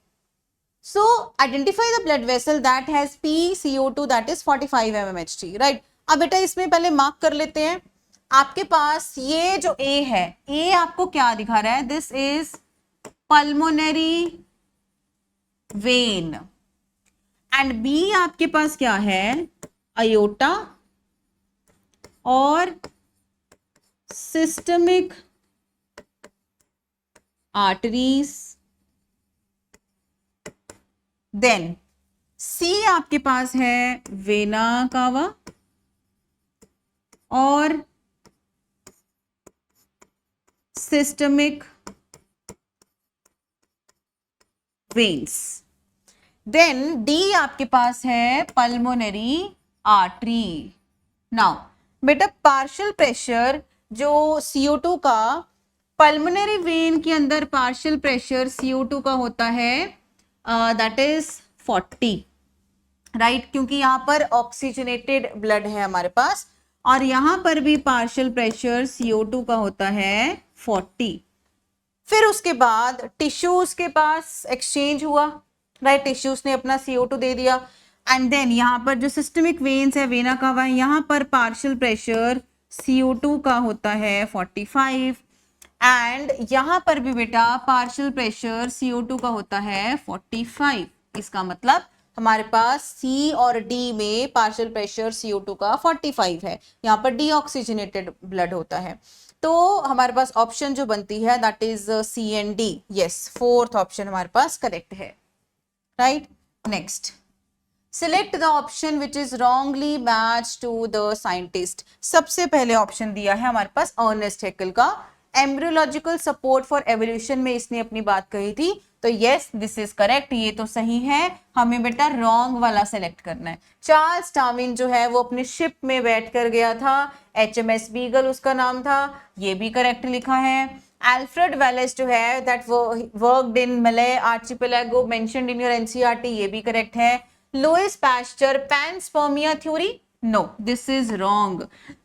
सो identify the blood vessel that has PCO2 that is 45 mmHg, right. अब बेटा इसमें पहले मार्क कर लेते हैं. आपके पास ये जो A है, A आपको क्या दिखा रहा है? This is pulmonary vein. And B आपके पास क्या है? अयोटा और सिस्टमिक आर्टरीज. देन सी आपके पास है वेना कावा और सिस्टमिक वेन्स. देन डी आपके पास है पल्मोनरी आर्टरी. नाउ बेटा पार्शियल प्रेशर जो CO2 का पल्मोनरी वेन के अंदर पार्शियल प्रेशर CO2 का होता है दैट इज 40, राइट. क्योंकि यहाँ पर ऑक्सीजनेटेड ब्लड है हमारे पास और यहाँ पर भी पार्शियल प्रेशर CO2 का होता है 40. फिर उसके बाद टिश्यूज के पास एक्सचेंज हुआ, राइट. टिश्यूज ने अपना CO2 दे दिया. एंड देन यहाँ पर जो सिस्टमिक वेन्स है, वेना कावा, यहाँ पर पार्शियल प्रेशर CO2 का होता है 45 एंड यहाँ पर भी बेटा पार्शियल प्रेशर CO2 का होता है 45. इसका मतलब हमारे पास C और D में पार्शियल प्रेशर CO2 का 45 है. यहाँ पर डीऑक्सीजनेटेड ब्लड होता है. तो हमारे पास ऑप्शन जो बनती है that is C and D. Yes, fourth option हमारे पास करेक्ट है, right. Next, select the option which is wrongly match to the scientist. सबसे पहले ऑप्शन दिया है हमारे पास अर्नेस्ट हैकेल का. एम्ब्रियोलॉजिकल सपोर्ट फॉर एवोल्यूशन में इसने अपनी बात कही थी, तो यस दिस इज करेक्ट, ये तो सही है. हमें बेटा रॉन्ग वाला सेलेक्ट करना है. चार्ल्स डार्विन जो है वो अपने शिप में बैठ कर गया था, HMS बीगल उसका नाम था, ये भी करेक्ट लिखा है. Alfred Wallace जो है that worked in Malay archipelago mentioned in your NCERT, ये भी करेक्ट है. Louis Pasteur panspermia theory, no, this is wrong.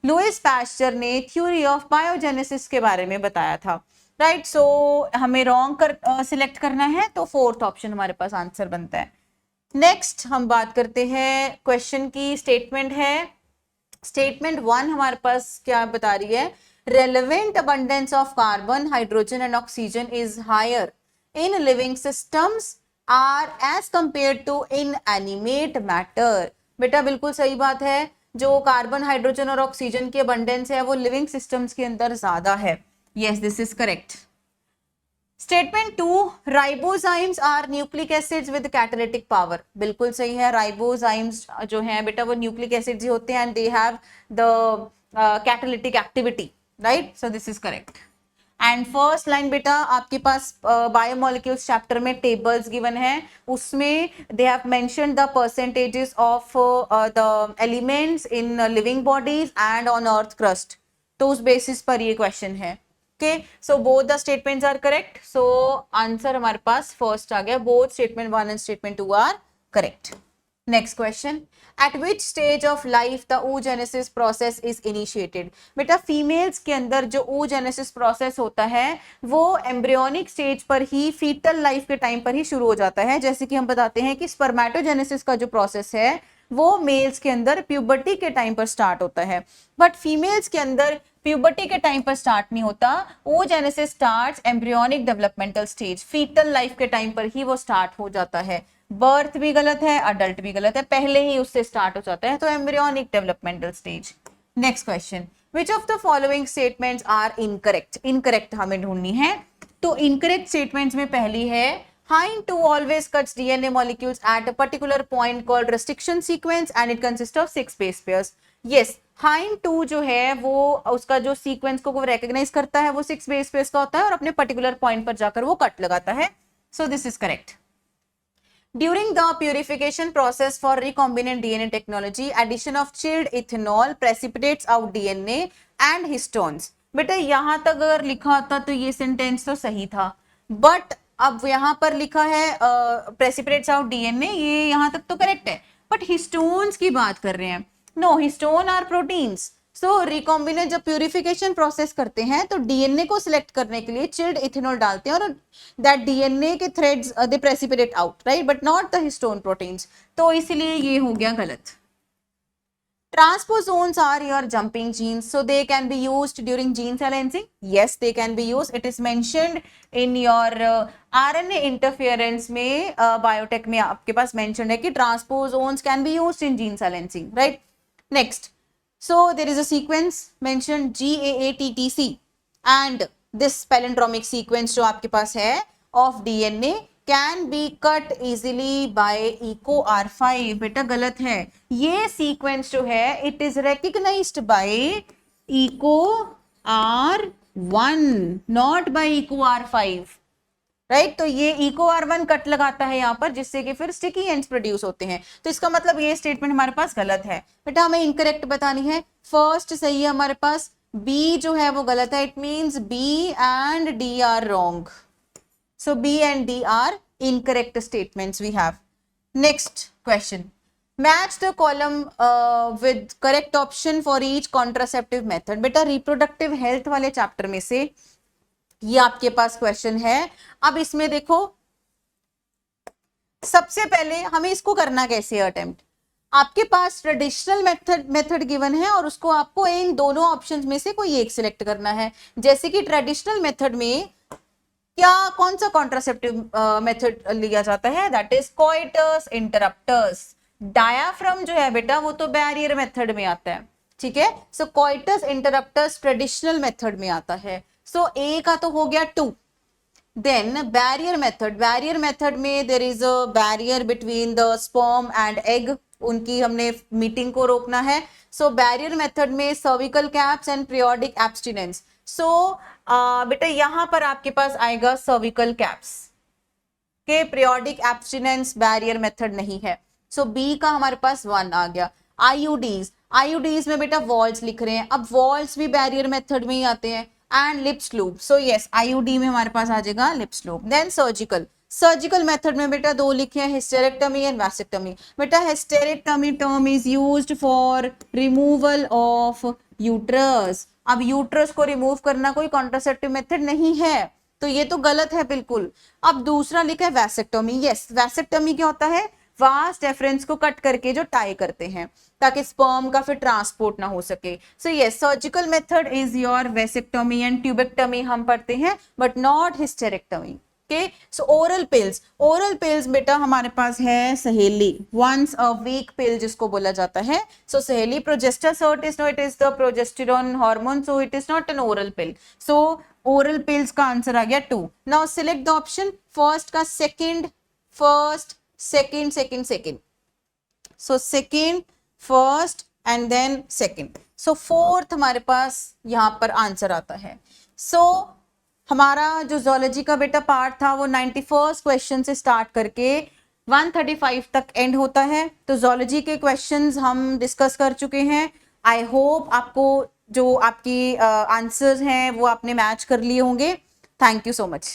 Louis Pasteur ने theory of biogenesis के बारे में बताया था, राइट. सो हमें रॉन्ग सिलेक्ट करना है, तो फोर्थ ऑप्शन हमारे पास आंसर बनता है. नेक्स्ट हम बात करते हैं क्वेश्चन की. स्टेटमेंट है, स्टेटमेंट 1 हमारे पास क्या बता रही है? Relevant abundance of carbon, hydrogen and oxygen is higher in living systems are as compared to inanimate matter. बेटा बिल्कुल सही बात है, जो कार्बन, हाइड्रोजन और ऑक्सीजन की abundance है वो लिविंग सिस्टम्स के अंदर ज्यादा है. Yes, this is correct. Statement 2, ribozymes are nucleic acids with catalytic power, बिल्कुल सही है। राइबोजाइम्स जो हैं बेटा वो न्यूक्लिक एसिड्स ही होते हैं and they have the catalytic activity, right, so this is correct. And first line बेटा आपके पास बायोमोलिक्यूल्स चैप्टर में टेबल्स गिवन है, उसमें they have mentioned the percentages of the elements in living bodies and on earth crust, तो उस बेसिस पर ये क्वेश्चन है। Okay, so both the statements are correct, so answer हमारे पास फर्स्ट आ गया, both statement 1 and statement 2 are correct. Next question, at which stage of life the oogenesis process is initiated. बेटा फीमेल्स के अंदर जो oogenesis प्रोसेस होता है वो एम्ब्रियोनिक स्टेज पर ही, फीटल लाइफ के टाइम पर ही शुरू हो जाता है। जैसे कि हम बताते हैं कि स्पर्मेटोजेनेसिस का जो प्रोसेस है वो मेल्स के अंदर प्यूबर्टी के टाइम पर स्टार्ट होता है, बट फीमेल्स के अंदर प्यूबर्टी के टाइम पर स्टार्ट नहीं होता। oogenesis starts embryonic developmental stage, foetal life के टाइम पर ही वो स्टार्ट हो जाता है। बर्थ भी गलत है, अडल्ट भी गलत है, पहले ही उससे स्टार्ट हो जाता है, तो embryonic developmental stage. Next question, which of the following statements are incorrect. Incorrect हमें ढूंढनी है, तो इनकरेक्ट स्टेटमेंट्स में पहली है Hind2 always cuts DNA molecules at a particular point called restriction sequence and it consists of 6 base pairs. Yes, Hind2 जो है वो उसका जो सीक्वेंस को वो recognize करता है वो 6 base pairs का होता है और अपने पर्टिकुलर पॉइंट पर जाकर वो कट लगाता है, so this is correct. During the purification process for recombinant DNA technology, addition of chilled ethanol precipitates out DNA and histones. बेटा यहाँ तक अगर लिखा होता तो ये सेंटेंस तो सही था, बट अब यहाँ पर लिखा है प्रेसिपिटेट्स आउट डीएनए, ये यहाँ तक तो करेक्ट है, बट हिस्टोन्स की बात कर रहे हैं। No, histone are proteins. So recombinant जब प्यूरिफिकेशन प्रोसेस करते हैं तो डीएनए को सिलेक्ट करने के लिए चिल्ड इथेनॉल डालते हैं और दैट डीएनए के threads they precipitate out, right, but not the histone proteins, तो इसलिए ये हो गया गलत। Transposons are your jumping genes, so they can be used during gene silencing. Yes, they can be used. It is mentioned in your RNA interference में biotech में आपके पास mentioned है कि transposons can be used in gene silencing, right? Next, so there is a sequence mentioned GAATTC and this palindromic sequence जो आपके पास है of DNA can be cut easily by EcoR5। बेटा गलत है, ये सीक्वेंस जो है it is recognized by EcoR1 not by EcoR5, right, तो ये EcoR1 कट लगाता है यहाँ पर जिससे कि फिर स्टिकी एंड्स प्रोड्यूस होते हैं, तो इसका मतलब ये स्टेटमेंट हमारे पास गलत है। बेटा हमें इनकरेक्ट बतानी है, फर्स्ट सही है हमारे पास, बी जो है वो गलत है, it means B and D are wrong. So B and D are incorrect statements we have. Next question. Match the column with correct option for each contraceptive method. बेटा reproductive health वाले चैप्टर में से ये आपके पास क्वेश्चन है। अब इसमें देखो, सबसे पहले हमें इसको करना कैसे है अटेम्प्ट। आपके पास ट्रेडिशनल मेथड गिवन है और उसको आपको इन दोनों ऑप्शंस में से कोई एक सिलेक्ट करना है। जैसे कि ट्रेडिशनल मेथड में क्या कौन सा कॉन्ट्रासेप्टिव मेथड लिया जाता है, that is coitus interruptus. Diaphragm जो है बेटा वो तो बैरियर मेथड में आता है, ठीक है, सो कोइटस इंटरप्टस ट्रेडिशनल मेथड में आता है। सो ए का तो हो गया 2। देन बैरियर मेथड में there is a barrier between the sperm and egg, उनकी हमने मीटिंग को रोकना है। सो बैरियर मेथड में cervical caps and periodic abstinence. So बेटा यहां पर आपके पास आएगा सर्विकल कैप्स के, पीरियोडिक एब्स्टिनेंस बैरियर मेथड नहीं है। सो बी का हमारे पास 1 आ गया। आईयूडीज में बेटा वॉल्स लिख रहे हैं, अब वॉल्स भी बैरियर मेथड में ही आते हैं, and Lippes loop. So yes, IUD में हमारे पास आ जाएगा Lippes loop. Then surgical method में बेटा 2 लिखे हैं, हिस्टेरेक्टमी एंड वैसेक्टमी। बेटा hysterectomy term is used for removal of uterus. अब यूट्रस को रिमूव करना कोई कॉन्ट्रासेप्टिव मेथड नहीं है, तो ये तो गलत है बिल्कुल। अब दूसरा लिखा है वैसेक्टोमी। यस, वैसेक्टोमी क्या होता है, वास डेफरेंस को कट करके जो टाई करते हैं ताकि स्पर्म का फिर ट्रांसपोर्ट ना हो सके। So yes, surgical method is your vasectomy and tubectomy हम पढ़ते हैं, but not hysterectomy. Okay. So oral pills बेटा हमारे पास है सहेली, वंस अ वीक पिल जिसको बोला जाता है। So Saheli progestasert is no, it is the progesterone hormone, so it is not an oral pill. So oral pills का आंसर आ गया 2। Now select the option first का second, first second second second, so second first and then second. So fourth हमारे पास यहां पर आंसर आता है। सो हमारा जो जोलॉजी का बेटा पार्ट था वो 91st क्वेश्चन से स्टार्ट करके 135 तक एंड होता है। तो जोलॉजी के क्वेश्चंस हम डिस्कस कर चुके हैं। आई होप आपको जो आपकी आंसर्स हैं वो आपने मैच कर लिए होंगे। Thank you so much.